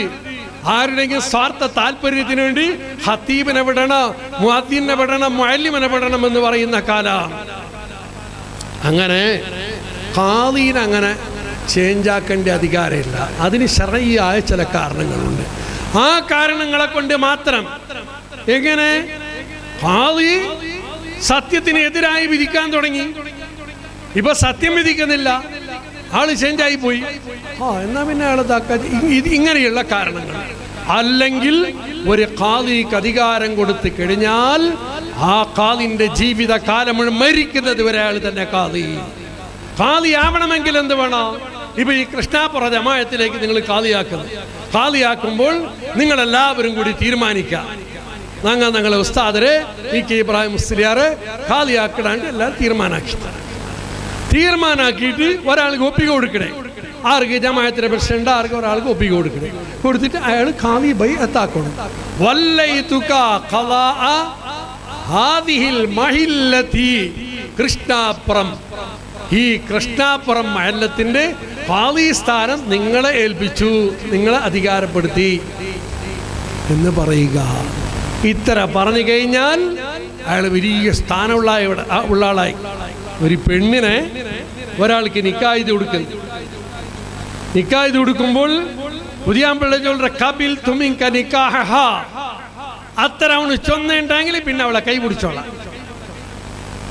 [SPEAKER 1] ആരുടെങ്കിലും സ്വാർത്ഥ താല്പര്യത്തിന് വേണ്ടി ഖത്തീബിനെ വിടണം മുഅദ്ദിനെ വിടണം മുഅല്ലിമിനെ വിടണം എന്ന് പറയുന്ന കാലം അങ്ങനെ ഖാദീനെ അങ്ങനെ ചേഞ്ച് ആക്കേണ്ട അധികാരമില്ല അതിന് ശറഈയായ ചില കാരണങ്ങളുണ്ട് ആ കാരണങ്ങളെ കൊണ്ട് മാത്രം എങ്ങനെ ഖാദി സത്യത്തിന് എതിരായി വിധിക്കാൻ തുടങ്ങി ഇപ്പൊ സത്യം വിധിക്കുന്നില്ല ആള് ചേഞ്ചായി പോയി എന്നാ പിന്നെ ആള് ഇങ്ങനെയുള്ള കാരണങ്ങൾ അല്ലെങ്കിൽ ഒരു ഖാദിക്ക് അധികാരം കൊടുത്തു കഴിഞ്ഞാൽ ആ ഖാദിന്റെ ജീവിതകാലം മരിക്കുന്നത് വരെ ആൾ തന്നെ ഖാദി ആവണമെങ്കിൽ എന്ത് വേണം ഇപ്പൊ ഈ കൃഷ്ണാപുര ജമാഅത്തിലേക്ക് നിങ്ങൾ ഖാദിയാക്കുമ്പോൾ നിങ്ങളെല്ലാവരും കൂടി തീരുമാനിക്കാം ഞങ്ങളെ ഉസ്താദരെ ഈ കെ ഇബ്രാഹിം മുസ്ലിയാർ ഖാദിയാക്കിടാണ്ട് എല്ലാവരും തീരുമാനാക്കിയിട്ട് ഒരാൾക്ക് ഒപ്പിക കൊടുക്കണേ ആർക്ക് ജമാഅത്തിന്റെ പ്രസിഡന്റ് ആർക്ക് ഒരാൾക്ക് ഒപ്പിക കൊടുക്കണേ കൊടുത്തിട്ട് അയാൾ ഖാദി ബൈഅത്താക്കണം വല്ലൈതുക ഖളാഅ ഹാദിഹിൽ മഹില്ലതി കൃഷ്ണാപുരം ഈ കൃഷ്ണാപുരം മഹല്ലത്തിന്റെ ഖാദി സ്ഥാനം നിങ്ങളെ ഏൽപ്പിച്ചു നിങ്ങളെ അധികാരപ്പെടുത്തി എന്ന് പറയുക ഇത്ര പറഞ്ഞു കഴിഞ്ഞാൽ അയാൾ വലിയ സ്ഥാനമുള്ള ഉള്ള ആളായി ഒരു പെണ്ണിനെ ഒരാൾക്ക് നിക്കാഹ് ചെയ്ത് കൊടുക്കുമ്പോൾ പുതിയാമ്പിള്ള ചൊല്ലുற കബിൽ തുമിങ്ക നിക്കാഹ അത്ര അവന് ചൊന്നുണ്ടെങ്കിൽ പിന്നെ അവളെ കൈ പിടിച്ചോളാം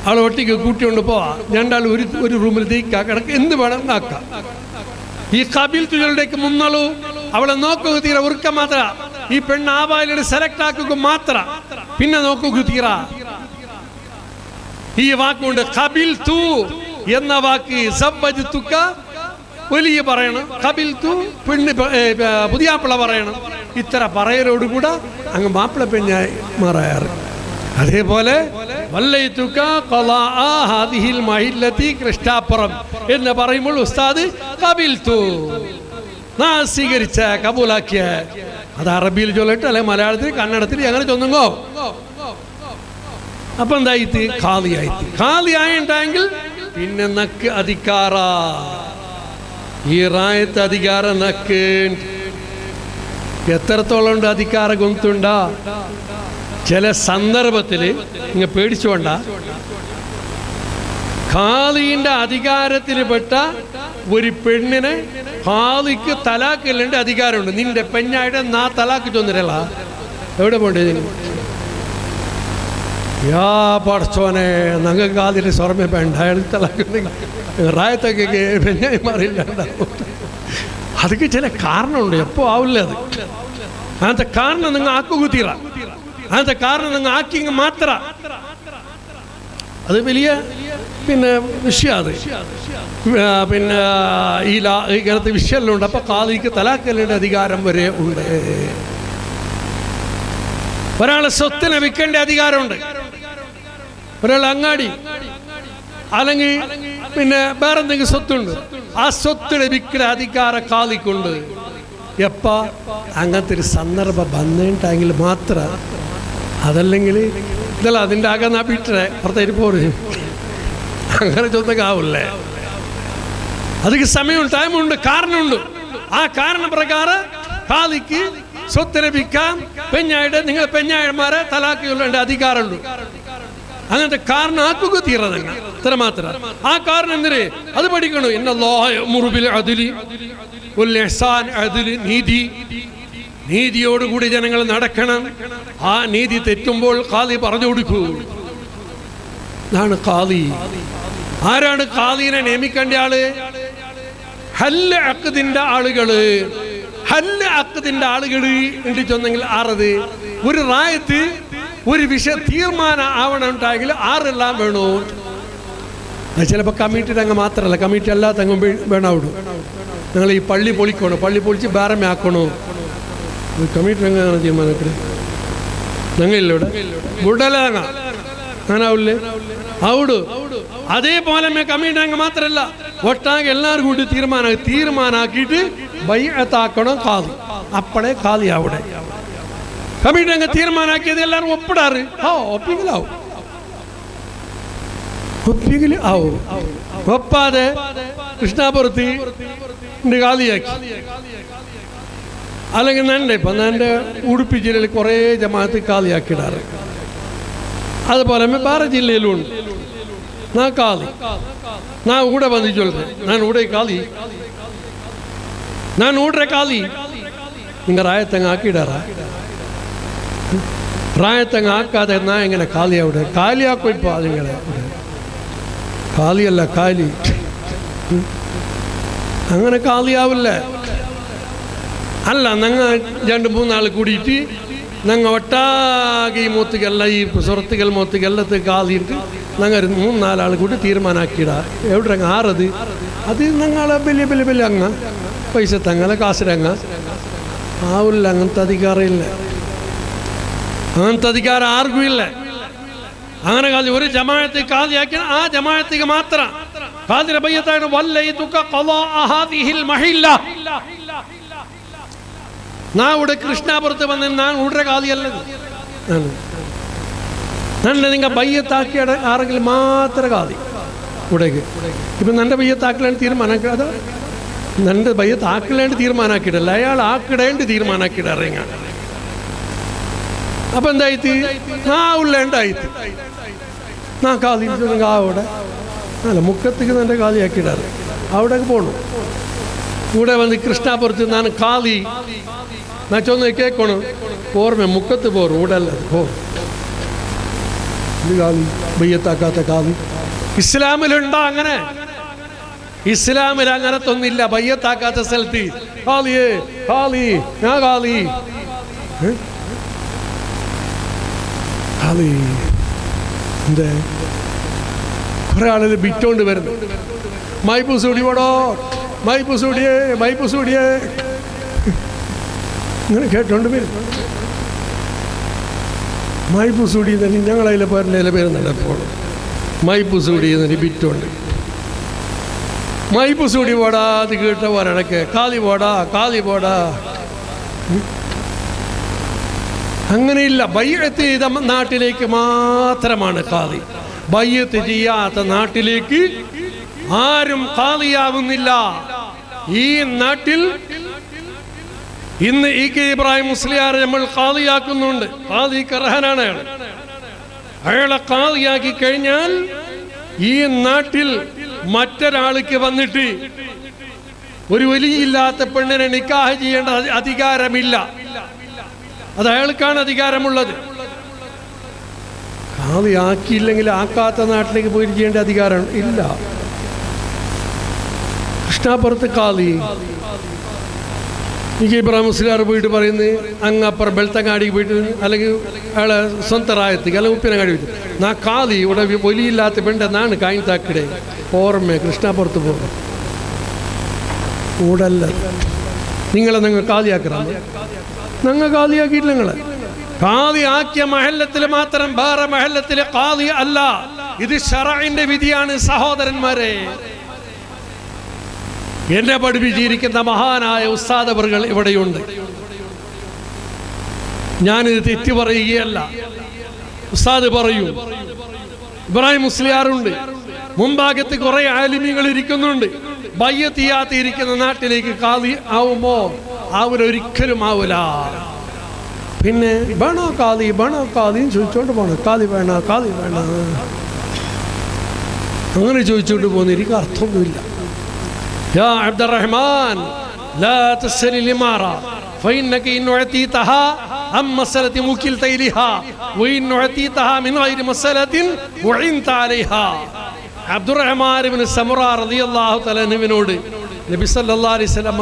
[SPEAKER 1] അവളെ ഒട്ടിക്ക് കൂട്ടിക്കൊണ്ട് പോവാ രണ്ടാൾ ഒരു റൂമിൽ തീക്കാ കിടക്ക് എന്ത് വേണം ആക്കാം ഈ കബിൽ തുകളുടേക്ക് മുന്നളു അവളെ നോക്കുക തീരെ ഉറുക്ക മാത്ര ഈ പെണ്ണ് ആവാലിയുടെ സെലക്ട് ആക്കുക മാത്ര പിന്നെ നോക്കുക തീറ ഈ വാക്കുകൊണ്ട് കബിൽ തു എന്ന വാക്ക് സബ്ബജ്തുക വലിയ പറയണം കബിൽ തു പെണ്ണ് പുതിയാപ്പിള പറയണം ഇത്ര പറയലോടുകൂടെ അങ്ങ് മാപ്പിള പെണ്ണായി മാറാറ് അതേപോലെ വല്ലൈതുക ഖളാഅ ഹാദിഹിൽ മഹില്ലതി കൃഷ്ണാപുരം എന്ന് പറയുമ്പോൾ ഉസ്താദ് കബിൽ തു സ്വീകരിച്ച കബൂലാക്കിയ അത് അറബിയിൽ ചൊല്ലിട്ട് അല്ലെ മലയാളത്തിൽ കന്നഡത്തിൽ അങ്ങനെ ചൊന്നുങ്ങോ അപ്പം എന്തായിട്ട് ഖാലിയായിട്ട് ഖാലിയായിട്ടെങ്കിൽ പിന്നെ നക്ക് അധികാര ഈ റായത്ത് അധികാര നക്ക് എത്രത്തോളം ഉണ്ട് അധികാര ഗൊന്തുണ്ടാ ചില സന്ദർഭത്തിൽ നിങ്ങൾ പേടിച്ചുകൊണ്ട ഖാലിന്റെ അധികാരത്തിൽ പെട്ട ഒരു പെണ്ണിനെ ഖാലിക്ക് തലാക്കില്ലേണ്ട അധികാരമുണ്ട്. നിന്റെ പെഞ്ഞായിട്ട് നാ തലാക്ക് ചൊന്നിരല്ല എവിടെ പോണ്ടേ യാ പഠിച്ചോനെ ഞങ്ങൾക്ക് ഖാലിന്റെ സ്വർമ്മ വേണ്ട അയാൾ തലാക്ക് റായത്തൊക്കെ പെഞ്ഞായി മാറില്ല. അതൊക്കെ ചില കാരണമുണ്ട്. എപ്പോ ആവില്ല അത്. അങ്ങനത്തെ കാരണം നിങ്ങൾ ആക്കുകുത്തീറ, അങ്ങനത്തെ കാരണം നിങ്ങൾ ആക്കിങ് മാത്ര അത് വലിയ പിന്നെ വിഷയം. അത് പിന്നെ ഇങ്ങനത്തെ വിഷയമെല്ലാം ഉണ്ട്. അപ്പൊ ഖാദിക്ക് തലാക്കല്ലിന്റെ അധികാരം വരെ ഉണ്ട്. ഒരാളെ സ്വത്തിനെ വിൽക്കേണ്ട അധികാരമുണ്ട്. ഒരാൾ അങ്ങാടി അല്ലെങ്കിൽ പിന്നെ വേറെന്തെങ്കിലും സ്വത്തുണ്ട്, ആ സ്വത്തിനെ വിൽക്കുന്ന അധികാരം ഖാദിക്കുണ്ട്. എപ്പ അങ്ങനത്തെ ഒരു സന്ദർഭം വന്നിട്ടെങ്കിൽ മാത്രം. അതല്ലെങ്കിൽ ഇതല്ല അതിൻ്റെ ആകെ നാ വീട്ടേ പുറത്തേക്ക് പോര് അങ്ങനെ ചൊന്നൊക്കെ ആവില്ലേ. അതിക്ക് സമയമുണ്ട്, ടൈമുണ്ട്, കാരണമുണ്ട്. ആ കാരണപ്രകാരം ഖാദിക്ക് സ്വത്തിനെ വിൽക്കാം. പെഞ്ഞായിട്ട് നിങ്ങൾ പെഞ്ഞായന്മാരെ തലാക്ക് ചൊല്ലേണ്ട അധികാരമുണ്ട്. അങ്ങനത്തെ കാരണം ആക്കുക തീർന്നതന്നെ ഇത്ര മാത്രം. ആ കാരണം എന്തിന് അത് പഠിക്കണു. ഇന്നല്ലാഹ യഅ്മുറു ബിൽ അദ്ലി വൽ ഇഹ്സാൻ. അദ്ൽ നീതി, നീതിയോടുകൂടി ജനങ്ങൾ നടക്കണം. ആ നീതി തെറ്റുമ്പോൾ ഖാദി പറഞ്ഞു കൊടുക്കൂ. ഇതാണ് ഖാദി. ആരാണ് ഖാദിനെ നിയമിക്കേണ്ട ആള്? ഹല്ല് അഖദിന്റെ ആളുകള്. ഹല്ല് അഖദിന്റെ ആളുകള് എന്ന് ചെന്നെങ്കിൽ ആറത് ഒരു റായത്ത് ഒരു വിഷയ തീർമാനം ആവണമെങ്കിൽ ആരെല്ലാം വേണോ? ചിലപ്പോൾ കമ്മിറ്റിയുടെ അങ്ങ് മാത്രമല്ല, കമ്മിറ്റി അല്ലാത്ത അങ്ങ് വേണാവിടും. നിങ്ങൾ ഈ പള്ളി പൊളിക്കണോ, പള്ളി പൊളിച്ച് ബേറമേ ആക്കണോ, കമ്മിറ്റി എങ്ങനെ തീരുമാനത്തിൽ ഞങ്ങളില്ല ഇവിടെ മുടലങ്ങ അങ്ങനെ ആവില്ലേ ഔട്. അതേപോലെ കമ്മിറ്റി അങ്ങ് മാത്രമല്ല, ഒട്ടാകെ എല്ലാവരും കൂടി തീരുമാനാക്കിയിട്ട് ബൈഅത്താക്കണം ഖാദി. അപ്പളേ ഖാദി അവിടെ കമ്മിറ്റി അങ്ങ് തീരുമാനാക്കിയത് എല്ലാവരും ഒപ്പിടാറ്. ഒപ്പിക്കലാവും, ഒപ്പിക്കലാവും. ഒപ്പാതെ കൃഷ്ണാപുരത്തി ഖാദിയാക്കി. അല്ലെങ്കിൽ നന്നെ ഇപ്പം എൻ്റെ ഉടുപ്പി ജില്ലയിൽ കുറേ ജമാഅത്ത് ഖാദിയാക്കിയിടാറ്. അതുപോലെ വേറെ ജില്ലയിലും ഉണ്ട്. നാ ഖാദി നാ ഊടെ വന്ന് ചൊല്ലേ ഞാൻ ഊടെ ഖാദി ഞാൻ ഊടെ ഖാദി. നിങ്ങൾ റായത്തങ്ങ് ആക്കിയിടാറാ? റായത്തങ്ങ് ആക്കാതെ എന്നാ എങ്ങനെ ഖാലി അവിടെ കാലിയാക്കും. ഇപ്പൊ അതിങ്ങളെ ഖാലിയല്ല കാലി, അങ്ങനെ ഖാലിയാവില്ല. അല്ല ഞങ്ങൾ 2-3 ആൾ കൂടിയിട്ട് ഞങ്ങൾ ഒട്ടാകെ ഈ മൂത്തുകല്ല ഈ സുഹൃത്തുക്കൾ മൂത്തുകല്ലത്ത് ഖാദിയിട്ട് ഞങ്ങൾ 3-4 ആൾ കൂടി തീരുമാനാക്കിയിടാ. എവിടെ അങ്ങ് ആറത് അത് ഞങ്ങളെ വലിയ അങ്ങ് പൈസ തങ്ങളെ കാശിരങ്ങ ആവില്ല. അങ്ങനത്തെ അധികാരമില്ല, അങ്ങനത്തെ അധികാരം ആർക്കും ഇല്ല. അങ്ങനെ ഖാദി ഒരു ജമാഅത്ത് ഖാദിയാക്കിയ ആ ജമാഅത്തിക്ക് മാത്രം ഖാദിയുടെ ബയ്യത്താണ് വല്ലൈതുക ഖളാഅ ഹാദിഹിൽ മഹില്ല. നാ ഇവിടെ കൃഷ്ണാപുരത്ത് വന്ന് ഞാൻ ഉടനെ ഖാദിയല്ല. നന്നെ നിങ്ങൾ ബയ്യത്താക്കിയ ആരെങ്കിലും മാത്രം ഖാദി ഇവിടേക്ക്. ഇപ്പം എൻ്റെ ബയ്യത്താക്കലേണ്ട് തീരുമാനാക്കി, അത് എൻ്റെ ബയ്യത്താക്കലേണ്ട് തീരുമാനാക്കിയിട്ടല്ല, അയാൾ ആക്കിടേണ്ട തീരുമാനാക്കിയിടറിയ. അപ്പം എന്തായിട്ട് നാ ഉള്ളേണ്ടായിട്ട് നാ ഖാദി അവിടെ അല്ല മുക്കത്തേക്ക് എൻ്റെ ഖാദിയാക്കിയിടാറ്. അവിടേക്ക് പോകണം. ഇവിടെ വന്ന് കൃഷ്ണാപുരത്ത് ഞാൻ ഖാദി ഞാൻ ചൊന്ന് കേൾക്കണം. ഓർമ്മ മുക്കത്ത് പോറും ഇവിടെ അല്ല പോ ഖാദി ബയ്യത്താക്കാത്ത ഖാദി ഇസ്ലാമിലുണ്ടോ? അങ്ങനെ ഇസ്ലാമിൽ അങ്ങനത്തെ ഒന്നില്ല. ബയ്യത്താക്കാത്ത സ്ഥലത്ത് ഖാദിയേ ഖാദി ഞാൻ ഖാദി ഖാദി എന്തേ കുറെ ആളുകൾ ബിറ്റോണ്ട് വരുന്നു. മൈപ്പൂസൂടിയോടോ മൈപ്പൂസൂടിയേ ഇങ്ങനെ കേട്ടോണ്ട് വരും. മൈപ്പൂസൂടി തന്നെ ഞങ്ങളതിലെ പേരിൻ്റെ പേരുന്നുണ്ട്. എപ്പോൾ മൈപ്പൂസൂടി എന്നൊരു ബിറ്റോണ്ട് മൈപ്പൂസൂടി പോടാ അത് കേട്ട പോരാടൊക്കെ ഖാദി പോടാ അങ്ങനെയില്ല. ബൈഅത്ത് ചെയ്ത നാട്ടിലേക്ക് മാത്രമാണ് ഖാദി. ബൈഅത്ത് ചെയ്യാത്ത നാട്ടിലേക്ക് ആരും ഖാദിയാവുന്നില്ല. ഈ നാട്ടിൽ ഇന്ന് ഇ.കെ. ഇബ്രാഹിം മുസ്ലിയാർ നമ്മൾ ഖാദിയാക്കുന്നുണ്ട്. ഖാദിക്ക് അർഹനാണ് അയാൾ. അയാളെ ഖാദിയാക്കി കഴിഞ്ഞാൽ ഈ നാട്ടിൽ മറ്റൊരാൾക്ക് വന്നിട്ട് ഒരു വലിയില്ലാത്ത പെണ്ണിനെ നിക്കാഹ് ചെയ്യേണ്ട അധികാരമില്ല. അത് അയാൾക്കാണ് അധികാരമുള്ളത്. ഖാദി ആക്കിയില്ലെങ്കിൽ ആക്കാത്ത നാട്ടിലേക്ക് പോയി ചെയ്യേണ്ട അധികാരം ഇല്ല. കൃഷ്ണാപുരത്ത് ഖാദി എനിക്ക് ഇബ്രാഹിം മുസ്ലിയാർ പോയിട്ട് പറയുന്നത് അങ്ങപ്പുറം ബെൽത്തങ്ങാടിക്ക് പോയിട്ട് അല്ലെങ്കിൽ അയാളെ സ്വന്തം റായത്തേക്ക് അല്ലെങ്കിൽ ഉപ്പിനങ്ങാടി പോയിട്ട് നാ ഖാദി ഇവിടെ വലിയില്ലാത്ത പെണ്ണെന്നാണ് കായിത്താക്കിടെ ഓർമ്മ കൃഷ്ണാപുരത്ത് പോകും കൂടല്ല. നിങ്ങളെ നിങ്ങൾ ഖാദിയാക്കണം. ഞങ്ങൾ ഖാദിയാക്കിയിട്ടില്ല. നിങ്ങളെ ഖാദി ആക്കിയ മഹല്ലത്തിൽ മാത്രം വേറെ മഹല്ലത്തിലെ ഖാദി അല്ല. ഇത് ശറഇന്റെ വിധിയാണ് സഹോദരന്മാരെ. എന്നെ പഠിപ്പിച്ചിരിക്കുന്ന മഹാനായ ഉസ്താദ് അവറുകൾ ഇവിടെയുണ്ട്. ഞാനിത് തെറ്റി പറയുകയല്ല. ഉസ്താദ് പറയൂ. ഇബ്രാഹിം മുസ്ലിയാറുണ്ട്. മുമ്പാകത്ത് കുറെ ആലിമീങ്ങൾ ഇരിക്കുന്നുണ്ട്. ബയ്യത്ത് ചെയ്യാത്ത ഇരിക്കുന്ന നാട്ടിലേക്ക് ഖാദി ആവുമോ? അവരൊരിക്കലും ആവൂല. പിന്നെ വേണോ ഖാദി വേണോ ഖാദിന്ന് ചോദിച്ചോണ്ട് പോണം. ഖാദി വേണ ഖാദി വേണ അങ്ങനെ ചോദിച്ചോണ്ട് പോകുന്ന എനിക്ക് അർത്ഥമൊന്നുമില്ല. يا عبد الرحمن لا تسأل الإمارة فإنك إن أعطيتها عن مسألة وكلت إليها وإن أعطيتها من غير مسألة وعنت عليها. അബ്ദുറഹ്മാൻ ഇബ്നു സമുറ റളിയല്ലാഹു തആല അൻഹുവിനോട് നബി സല്ലല്ലാഹു അലൈഹി വസല്ലം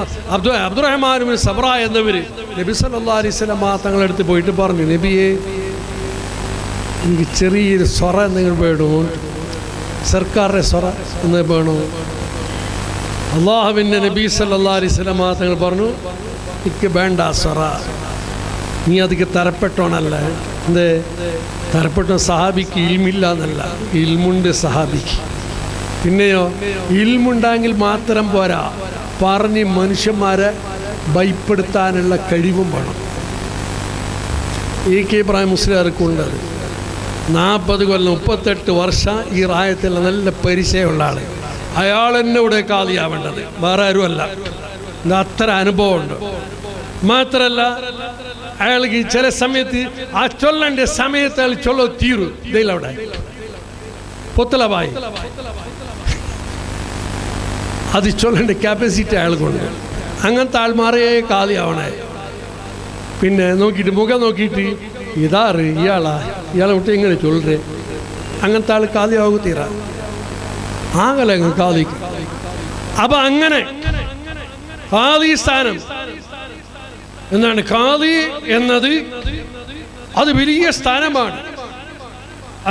[SPEAKER 1] അബ്ദുറഹ്മാൻ ഇബ്നു സമുറ എന്നവർ നബി സല്ലല്ലാഹു അലൈഹി വസല്ലം തങ്ങളുടെ അടുത്ത് പോയിട്ട് പറഞ്ഞു, നബിയെ എനിക്ക് ചെറിയൊരു സ്വറ നിങ്ങൾ വേണോ? സർക്കാരിൻ്റെ സ്വറ എന്ന് വേണോ? അള്ളാഹുവിൻ്റെ നബി സല്ലല്ലാഹു അലൈഹി വസല്ലം തങ്ങൾ പറഞ്ഞു, എനിക്ക് വേണ്ട സ്വറ. നീ അതിക്ക് തരപ്പെട്ടോണല്ല. എന്ത് തരപ്പെട്ട? സഹാബിക്ക് ഇൽമില്ല എന്നല്ല, ഇൽമുണ്ട് സഹാബിക്ക്. പിന്നെയോ ഇൽമുണ്ടെങ്കിൽ മാത്രം പോരാ, പറഞ്ഞ് മനുഷ്യന്മാരെ ഭയപ്പെടുത്താനുള്ള കഴിവും വേണം. ഇ.കെ. ഇബ്രാഹിം മുസ്ലിയാർക്കുണ്ടത്. 40 കൊല്ലം 38 വർഷം ഈ റായത്തിൽ നല്ല പരിചയമുള്ള ആൾ. അയാൾ തന്നെ ഇവിടെ ഖാദിയാവേണ്ടത്, വേറെ ആരുമല്ല. അത്ര അനുഭവമുണ്ട്. മാത്രമല്ല അയാൾക്ക് ചില സമയത്ത് ആ ചൊല്ലേണ്ട സമയത്ത് അയാൾ ചൊല്ലോ തീരും. ഇതിലവിടെ പൊത്തലവായി അത് ചൊല്ലേണ്ട ക്യാപ്പസിറ്റി അയാൾക്കുണ്ട്. അങ്ങനത്തെ ആൾമാരെ ഖാദിയാവണേ. പിന്നെ നോക്കിയിട്ട് മുഖം നോക്കിയിട്ട് ഇതാറ് ഇയാളെ വിട്ട് ഇങ്ങനെ ചൊല്ലേ, അങ്ങനത്തെ ആൾ ഖാദിയാവും തീരാ ആകല ഖാദിക്ക്. അപ്പൊ അങ്ങനെ ഖാദി സ്ഥാനം എന്നാണ്. ഖാദി എന്നത് അത് വലിയ സ്ഥാനമാണ്.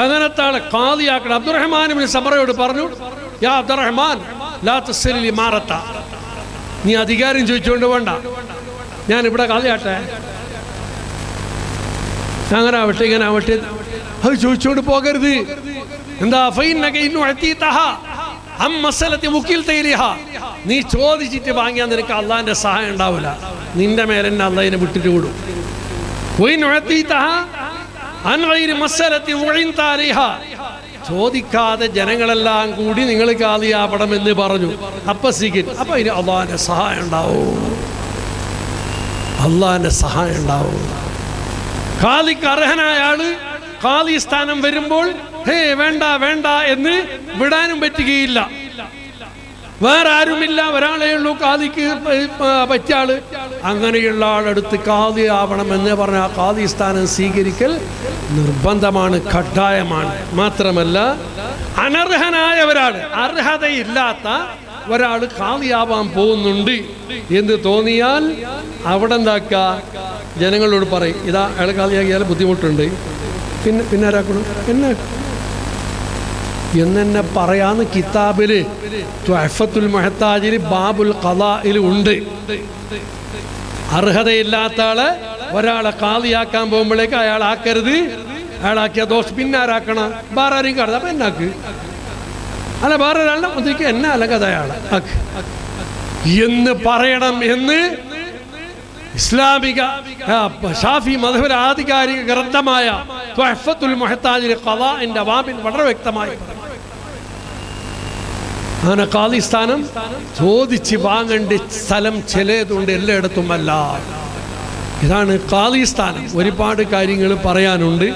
[SPEAKER 1] അങ്ങനത്തെ ആളെ ഖാദിയാക്കണം. അബ്ദുറഹ്മാൻ ഇബ്നു സമറയോട് പറഞ്ഞു, യാ അബ്ദുറഹ്മാൻ ലാ തസ്അലിൽ ഇമാറത്ത, നീ അധികാരം ചോദിച്ചുകൊണ്ട് വേണ്ട, ഞാൻ ഇവിടെ ഖാദിയാട്ടെ, അങ്ങനെ ആവട്ടെ ഇങ്ങനെ ആവട്ടെ, അത് ചോദിച്ചുകൊണ്ട് പോകരുത്. എന്താ? നീ ചോദിച്ചിട്ട് വാങ്ങിയാൽ നിനക്ക് അള്ളാഹിന്റെ സഹായം ഉണ്ടാവില്ല. നിന്റെ മേലെ തന്നെ അള്ളാഹിനെ വിട്ടിട്ട് വിടും. ചോദിക്കാതെ ജനങ്ങളെല്ലാം കൂടി നിങ്ങൾ ഖാദിയാവണമെന്ന് പറഞ്ഞു. അപ്പൊ സ്വീകരിക്കും. അപ്പൊ ഇനി അള്ളാഹിന്റെ സഹായം ഉണ്ടാവും, അള്ളാഹിന്റെ സഹായം ഉണ്ടാവും. ഖാദിക്ക് അർഹനായ ആള് ഖാദി സ്ഥാനം വരുമ്പോൾ വേണ്ട വേണ്ട എന്ന് വിടാനും പറ്റുകയില്ല. വേറെ ആരുമില്ല, ഒരാളേ ഉള്ളൂ ഖാദിക്ക് പറ്റിയ ആള്. അങ്ങനെയുള്ള ആളെടുത്ത് ഖാദി ആവണമെന്ന് പറഞ്ഞാൽ ഖാദി സ്ഥാനം സ്വീകരിക്കൽ നിർബന്ധമാണ്, കട്ടായമാണ്. മാത്രമല്ല അനർഹനായ ഒരാൾ, അർഹതയില്ലാത്ത ഒരാൾ ഖാദിയാവാൻ പോകുന്നുണ്ട് എന്ന് തോന്നിയാൽ അവിടെ എന്താക്കുക, ജനങ്ങളോട് പറയും, ഇതാ അയാൾ ഖാദിയാക്കിയാൽ ബുദ്ധിമുട്ടുണ്ട്, പിന്നെ ആരാക്കണം എന്നെ പറയാന്ന് കിതാബില് തുഹ്ഫത്തുൽ മുഹ്താജിൽ ബാബുൽ ഖളാഇൽ ഉണ്ട്. അർഹതയില്ലാത്ത ആളെ ഒരാളെ ഖാദിയാക്കാൻ പോകുമ്പോഴേക്ക് അയാൾ ആക്കരുത്, അയാളാക്കിയ ദോഷം പിന്നെ ആരാക്കണം, വേറെ ആരെയും കാണുന്നത്. അപ്പം എന്നാക്ക് അല്ല വേറെ ഒരാളുടെ മുതിക്ക് എന്നെ അല്ലെങ്കിൽ അത് അയാളെ എന്ന് പറയണം എന്ന് ഇസ്ലാമിക ഷാഫി മദ്ഹബിലെ ആധികാരിക ഗ്രന്ഥമായ തുഹ്ഫത്തുൽ മുഹ്താജിൽ ഖളാഇന്റെ അവാമിൽ വളരെ വ്യക്തമായി അങ്ങനെ ഖാദി സ്ഥാനം ചോദിച്ച് വാങ്ങേണ്ട സ്ഥലം ചിലതുകൊണ്ട് എല്ലായിടത്തും അല്ല. ഇതാണ് ഖാദി സ്ഥാനം. ഒരുപാട് കാര്യങ്ങൾ പറയാനുണ്ട്,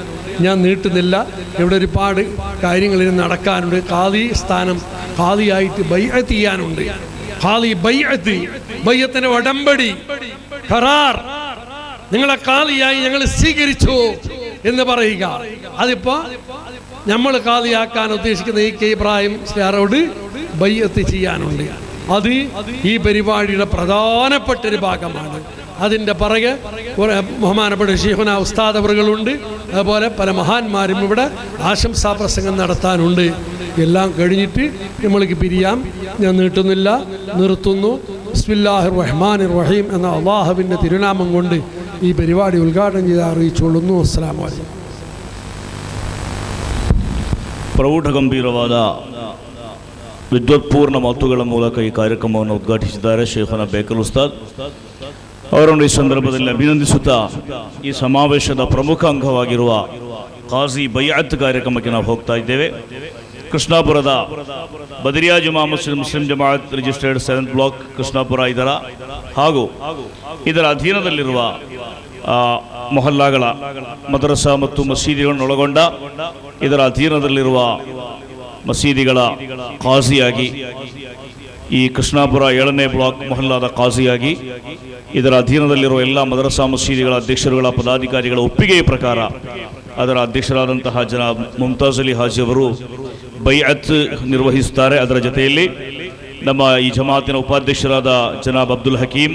[SPEAKER 1] ഞാൻ നീട്ടുന്നില്ല. ഇവിടെ ഒരുപാട് കാര്യങ്ങൾ നടക്കാനുണ്ട്. ഖാദി സ്ഥാനം ഖാദിയായിട്ട് ബൈഅത്ത് ചെയ്യാനുണ്ട്. ഖാദി ബൈഅത്തിന്റെ ഉടമ്പടി ഖറാർ, നിങ്ങളെ ഖാദിയായി ഞങ്ങൾ സ്വീകരിച്ചു എന്ന് പറയുക. അതിപ്പോ നമ്മൾ ഖാദിയാക്കാൻ ഉദ്ദേശിക്കുന്ന ഈ കെ ഇബ്രാഹിം സ്റ്റാറോട് ബൈഅത്ത് ചെയ്യാനുണ്ട്. അത് ഈ പരിപാടിയുടെ പ്രധാനപ്പെട്ട ഒരു ഭാഗമാണ്. അതിൻ്റെ പിറകെ ബഹുമാനപ്പെട്ട ശൈഖുനാ ഉസ്താദ് അവറുകളുണ്ട്, അതുപോലെ പല മഹാന്മാരും ഇവിടെ ആശംസാ പ്രസംഗം നടത്താനുണ്ട്. എല്ലാം കഴിഞ്ഞിട്ട് നമ്മൾക്ക് പിരിയാം. ഞാൻ നീട്ടുന്നില്ല, നിർത്തുന്നു. ബിസ്മില്ലാഹിർ റഹ്മാനിർ റഹീം എന്ന അള്ളാഹുവിൻ്റെ തിരുനാമം കൊണ്ട് ഈ പരിപാടി ഉദ്ഘാടനം ചെയ്ത് അറിയിച്ചുകൊള്ളുന്നു. അസ്സലാമു അലൈക്കും.
[SPEAKER 2] ಪ್ರೌಢಗಂಭೀರವಾದ ವಿದ್ವತ್ಪೂರ್ಣ ಮಾತುಗಳ ಮೂಲಕ ಈ ಕಾರ್ಯಕ್ರಮವನ್ನು ಉದ್ಘಾಟಿಸಿದ್ದಾರೆ ಶೇಖನ ಬೇಕಲ್ ಉಸ್ತಾದ್ ಅವರನ್ನು ಈ ಸಂದರ್ಭದಲ್ಲಿ ಅಭಿನಂದಿಸುತ್ತಾ ಈ ಸಮಾವೇಶದ ಪ್ರಮುಖ ಅಂಗವಾಗಿರುವ ಖಾಜಿ ಬೈಅತ್ ಕಾರ್ಯಕ್ರಮಕ್ಕೆ ನಾವು ಹೋಗ್ತಾ ಇದ್ದೇವೆ. ಕೃಷ್ಣಾಪುರದ Badriya Juma Masjid Muslim Jamaat registered 7th block Krishnapura ಹಾಗೂ ಇದರ ಅಧೀನದಲ್ಲಿರುವ ಮೊಹಲ್ಲಾಗಳ ಮದರಸಾ ಮತ್ತು ಮಸೀದಿಗಳನ್ನು ಒಳಗೊಂಡ ಇದರ ಅಧೀನದಲ್ಲಿರುವ ಮಸೀದಿಗಳ ಖಾಜಿಯಾಗಿ, ಈ ಕೃಷ್ಣಾಪುರ 7ನೇ ಬ್ಲಾಕ್ ಮೊಹಲ್ಲಾದ ಖಾಜಿಯಾಗಿ ಇದರ ಅಧೀನದಲ್ಲಿರುವ ಎಲ್ಲ ಮದರಸಾ ಮಸೀದಿಗಳ ಅಧ್ಯಕ್ಷರುಗಳ ಪದಾಧಿಕಾರಿಗಳ ಒಪ್ಪಿಗೆಯ ಪ್ರಕಾರ ಅದರ ಅಧ್ಯಕ್ಷರಾದಂತಹ ಜನಾಬ್ ಮುಮ್ತಾಜ್ ಅಲಿ ಹಾಜಿ ಅವರು ಬೈಅತ್ ನಿರ್ವಹಿಸುತ್ತಾರೆ. ಅದರ ಜೊತೆಯಲ್ಲಿ ನಮ್ಮ ಈ ಜಮಾತಿನ ಉಪಾಧ್ಯಕ್ಷರಾದ ಜನಾಬ್ ಅಬ್ದುಲ್ ಹಕೀಂ,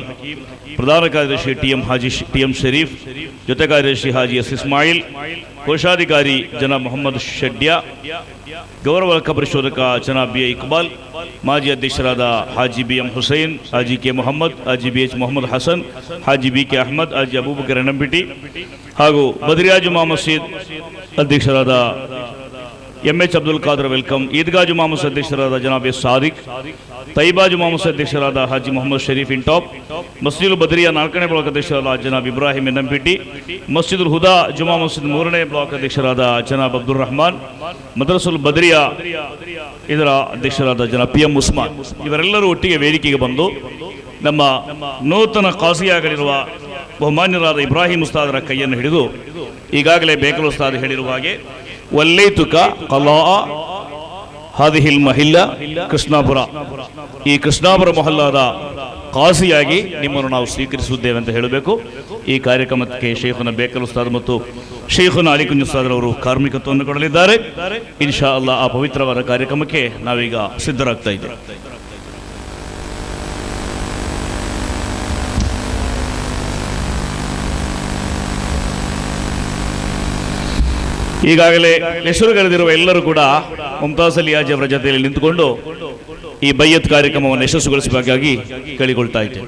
[SPEAKER 2] ಪ್ರಧಾನ ಕಾರ್ಯದರ್ಶಿ ಟಿ ಎಂ ಶರೀಫ್, ಜೊತೆ ಕಾರ್ಯದರ್ಶಿ ಹಾಜಿ ಎಸ್ ಇಸ್ಮಾಯಿಲ್, ಕೋಶಾಧಿಕಾರಿ ಜನಾಬ್ ಮೊಹಮ್ಮದ್ ಶೆಡ್ಯಾ, ಗೌರವ ಪರಿಶೋಧಕ ಜನಾಬ್ ಬಿ ಇಕ್ಬಾಲ್, ಮಾಜಿ ಅಧ್ಯಕ್ಷರಾದ Haji B M Hussain, Haji K Mohammed, Haji B H Mohammed Hasan, Haji B K Ahmed, Haji Abubakar ಎನಂಬಿಟಿ ಹಾಗೂ ಬದರಿಯಾ ಜುಮಾ ಮಸೀದ್ ಅಧ್ಯಕ್ಷರಾದ ಎಂ.ಎಚ್. ಅಬ್ದುಲ್ ಖಾದರ್ ವೆಲ್ಕಮ್, ಈದ್ಗಾ ಜುಮಾ ಮಸೀದ್ ಅಧ್ಯಕ್ಷರಾದ ಜನಾಬ್ ಎಸ್ ಸಾದಿಕ್, ತೈಬಾ ಜುಮಾ ಮಸೀದ್ ಅಧ್ಯಕ್ಷರಾದ ಹಾಜಿ ಮೊಹಮ್ಮದ್ ಶರೀಫ್ ಇಂಟಾಪ್, ಮಸ್ಜಿದುಲ್ ಬದರಿಯಾ 4ನೇ ಬ್ಲಾಕ್ ಅಧ್ಯಕ್ಷರಾದ ಜನಾಬ್ ಇಬ್ರಾಹಿಂ ಎನ್ನಂಪಿಟಿ, ಮಸ್ಜಿದುಲ್ ಹುದಾ ಜುಮಾ ಮಸೀದ್ 3ನೇ ಬ್ಲಾಕ್ ಅಧ್ಯಕ್ಷರಾದ ಜನಾಬ್ ಅಬ್ದುಲ್ ರಹಮಾನ್, ಮದ್ರಸುಲ್ ಬದರಿಯಾ ಇದರ ಅಧ್ಯಕ್ಷರಾದ ಜನಾಬ್ ಪಿ ಎಂ ಉಸ್ಮಾನ್, ಇವರೆಲ್ಲರೂ ಒಟ್ಟಿಗೆ ವೇದಿಕೆಗೆ ಬಂದು ನಮ್ಮ ನೂತನ ಖಾಜಿಯಾಗಲಿರುವ ಬಹುಮಾನ್ಯರಾದ ಇಬ್ರಾಹಿಂ ಉಸ್ತಾದರ ಕೈಯನ್ನು ಹಿಡಿದು ಈಗಾಗಲೇ ಬೇಕಲ್ ಉಸ್ತಾದ್ ಹೇಳಿರುವ ಹಾಗೆ ವಲ್ಲೈತುಕ ಕಲಾ ಹಾದಿಹಿಲ್ ಮಹಿಲ್ಲ ಕೃಷ್ಣಾಪುರ, ಈ ಕೃಷ್ಣಾಪುರ ಮೊಹಲ್ಲಾದ ಖಾಜಿಯಾಗಿ ನಿಮ್ಮನ್ನು ನಾವು ಸ್ವೀಕರಿಸುತ್ತೇವೆ ಅಂತ ಹೇಳಬೇಕು. ಈ ಕಾರ್ಯಕ್ರಮಕ್ಕೆ ಶೇಖನ ಬೇಕಲ್ ಉಸ್ತಾದ್ ಮತ್ತು ಶೇಖನ ಅಲಿಕುಂಜ್ ಉಸ್ತಾದ್ ಅವರು ಕಾರ್ಮಿಕತ್ವವನ್ನು ಕೊಡಲಿದ್ದಾರೆ. ಇನ್ಶಾ ಅಲ್ಲಾ ಆ ಪವಿತ್ರವಾದ ಕಾರ್ಯಕ್ರಮಕ್ಕೆ ನಾವೀಗ ಸಿದ್ಧರಾಗ್ತಾ ಇದ್ದೇವೆ. ಈಗಾಗಲೇ ಹೆಸರುಗರೆದಿರುವ ಎಲ್ಲರೂ ಕೂಡ ಮುಮ್ತಾಜ್ ಅಲಿ ಹಾಜಿ ಅವರ ಜೊತೆಯಲ್ಲಿ ನಿಂತುಕೊಂಡು ಈ ಬೈಯತ್ ಕಾರ್ಯಕ್ರಮವನ್ನು ಯಶಸ್ಸುಗೊಳಿಸಬೇಕಾಗಿ ಕೇಳಿಕೊಳ್ತಾ ಇದ್ದೇವೆ.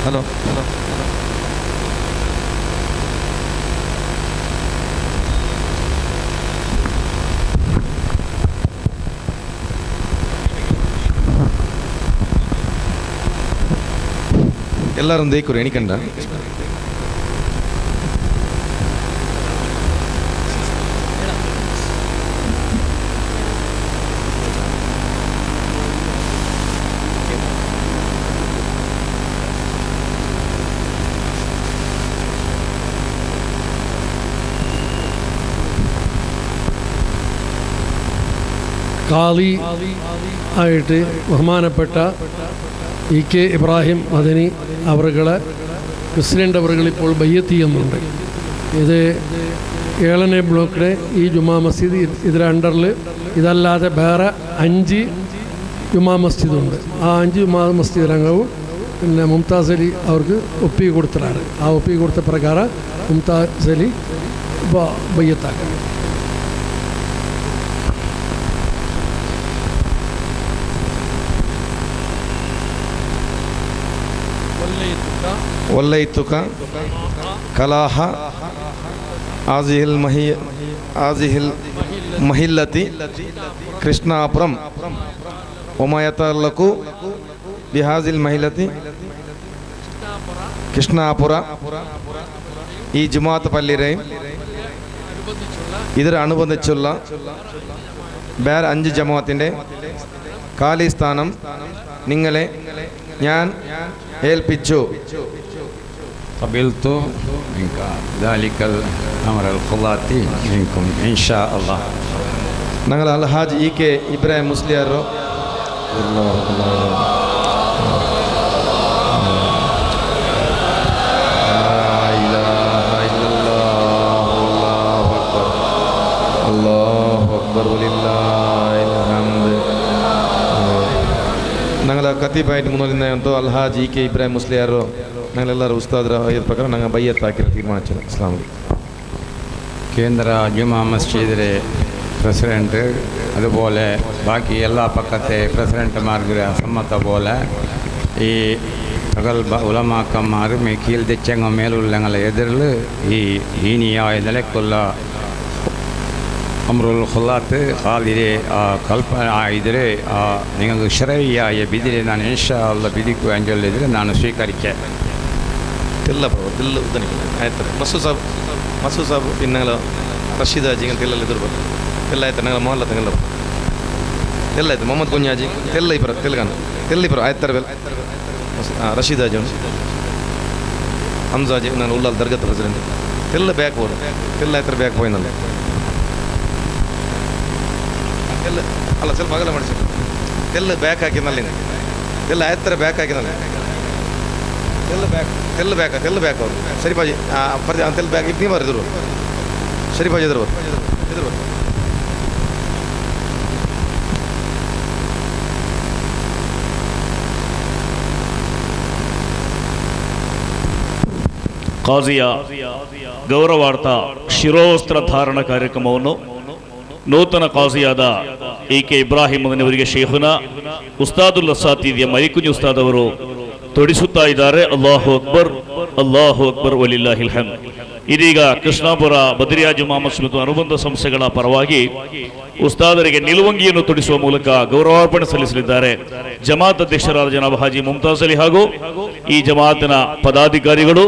[SPEAKER 3] ಹಲೋ ಎಲ್ಲರೂ ದೇಕರು ಎಣಿಕಂಡ
[SPEAKER 1] ഖാദി ആയിട്ട് ബഹുമാനപ്പെട്ട ഇ കെ ഇബ്രാഹിം മദനി അവറുകളെ പ്രസിഡൻ്റ് അവറുകൾ ഇപ്പോൾ ബയ്യത്ത് ചെയ്യുന്നുണ്ട്. ഇത് 7ನೇ ബ്ലോക്കിലെ ഈ ജുമാ മസ്ജിദ് ഇതിൻ്റെ അണ്ടറിൽ ഇതല്ലാതെ വേറെ 5 ജുമാ മസ്ജിദുണ്ട്. ആ 5 ജുമാ മസ്ജിദ് രംഗവും പിന്നെ മുംതാസ് അലി അവർക്ക് ഒപ്പിಗೆ കൊടുത്തതാണ്. ആ ഒപ്പിಗೆ കൊടുത്ത പ്രകാര മുംതാസ് അലി ബയ്യത്താക്കുക.
[SPEAKER 3] വല്ലൈത്തുക കലാഹ ആസിഹിൽ മഹില്ലത്തി കൃഷ്ണാപുരം ഒമയത്തല്ലക്കു ബിഹാസിൽ മഹില്ലത്തി കൃഷ്ണാപുര ഈ ജുമാഅത്ത് പള്ളിയുടെയും ഇതിനനുബന്ധിച്ചുള്ള വേറെ 5 ജമാഅത്തിൻ്റെ കാലി സ്ഥാനം നിങ്ങളെ ഞാൻ ഏൽപ്പിച്ചു.
[SPEAKER 4] قبلت منك ذلك الأمر الخلاطي منكم إن شاء الله.
[SPEAKER 3] ഞങ്ങൾ അൽഹാജ് EK ഇബ്രാഹിം മുസ്ലിയാർ ഞങ്ങൾ ಕತೀಬಾಯಿಟ್ ಮುನ್ನೋದಿಂದಂತೂ ಅಲ್ಹಾಜ್ EK ಇಬ್ರಾಹಿಂ ಮುಸ್ಲಿಯಾರು ഞങ്ങളെല്ലാവരും ഉസ്താദ് ഇത് പ്രകാരം ഞങ്ങൾ ബയ്യത്താക്കി തീരുമാനിച്ചു. അസ്സലാമു അലൈക്കും.
[SPEAKER 4] കേന്ദ്ര ജുമാ മസ്ജിദിലെ പ്രസിഡൻറ്റ് അതുപോലെ ബാക്കി എല്ലാ പക്കത്തെ പ്രസിഡൻറ്റുമാരുടെ സമ്മത പോലെ ഈ പ്രഗത്ഭ ഉലമാക്കന്മാർ കീൽ തെച്ചങ്ങ മേലുള്ള ഞങ്ങളെ എതിരിൽ ഈ ദീനിയായ നിലക്കുള്ള അമ്രുൽ ഖുലാത്ത് ഖാലിരെ കൽപ്പന ഇതിരെ നിങ്ങൾക്ക് ശരയ്യായ ബിദിരെ ನಾನು ಇನ್ಶಾ ಅಲ್ಲಾಹ್ ಬಿದಿക്കുകയും ചൊല്ലിയതിൽ ನಾನು ಸ್ವೀಕರಿಕೆ
[SPEAKER 3] തെല്ല തെല്ല ഉദ്ധനിക്കില്ല ആയത്ര മസൂദ് സാബ് പിന്നെ ഞങ്ങൾ റഷീദ് ഹാജി ഇങ്ങനെ തെല്ലಲ್ಲಿ ಎದುರು ಬರ್ತಾರೆ ತೆಲ್ಲ ಆಯ್ತು ഞങ്ങൾ ಮೊಹಲ್ಲ ತೆಲ್ಲ ತೆಲ್ಲ ಆಯ್ತು ಮೊಹಮ್ಮದ್ ಕುಂಜಾಜಿ ತೆಲ್ಲ ಇಬ್ಬರು ತೆಲಗಾನ ತೆಲ್ಲ ಇಬ್ಬರು ಆಯ್ತಾರೆ ಬೆಲ್ಲ ರಶೀದ್ ಹಾಜಿ ಹಮ್ಜಾಜಿ ನಾನು ಉಳ್ಳಾಲ್ ದರ್ಗತ್ ಪ್ರೆಸಿಡೆಂಟ್ ತೆಲ್ಲ ಬ್ಯಾಕ್ ಹೋರು ತೆಲ್ಲ ಆಯ್ತಾರೆ ಬ್ಯಾಕ್ ಹೋಯ್ನಲ್ಲ ತೆಲ್ಲ ಅಲ್ಲ ಸ್ವಲ್ಪ ಅಗಲ ಮಾಡಿಸಿ ತೆಲ್ಲ ಬ್ಯಾಕ್ ಹಾಕಿನಲ್ಲಿ ತೆಲ್ಲ ಆಯ್ತಾರೆ ಬ್ಯಾಕ್ ಹಾಕಿನಲ್ಲಿ ತೆಲ್ಲ ಬ್ಯಾಕ್ ಅವರು ಸರಿ ಬಾಜಿ ತೆಲ್ಲ ಬ್ಯಾಕ್ ಇಬ್ಬನಿ ಬಾರ್ ಎದುರು ಸರಿ ಬಾಜಿ ಎದುರು
[SPEAKER 2] ಖಾಜಿಯ ಗೌರವಾರ್ಥ ಶಿರೋವಸ್ತ್ರ ಧಾರಣ ಕಾರ್ಯಕ್ರಮವನ್ನು ನೂತನ ಖಾಜಿಯಾದ EK ಇಬ್ರಾಹಿಂ ಅವರಿಗೆ ಶೇಖುನಾ ಉಸ್ತಾದುಲ್ ಅಸಾತೀದಿಯ ಮರಿಕುಂಜಿ ಉಸ್ತಾದ್ ಅವರು ತೊಡಿಸುತ್ತಾ ಇದ್ದಾರೆ. ಅಲ್ಲಾಹು ಅಕ್ಬರ್ ಅಲ್ಲಾಹು ಅಕ್ಬರ್ ವಲಿಲ್ಲಾಹಿಲ್ ಹಮ್ದ್. ಇದೀಗ ಕೃಷ್ಣಾಪುರ ಬದ್ರಿಯಾ ಜುಮಾ ಮಸ್ಜಿದ್ ಅನುಬಂಧ ಸಂಸ್ಥೆಗಳ ಪರವಾಗಿ ಉಸ್ತಾದರಿಗೆ ನಿಲುವಂಗಿಯನ್ನು ತೊಡಿಸುವ ಮೂಲಕ ಗೌರವಾರ್ಪಣೆ ಸಲ್ಲಿಸಲಿದ್ದಾರೆ ಜಮಾತ್ ಅಧ್ಯಕ್ಷರಾದ ಜನಾಬ್ ಹಾಜಿ ಮುಮ್ತಾಜ್ ಅಲಿ ಹಾಗೂ ಈ ಜಮಾತಿನ ಪದಾಧಿಕಾರಿಗಳು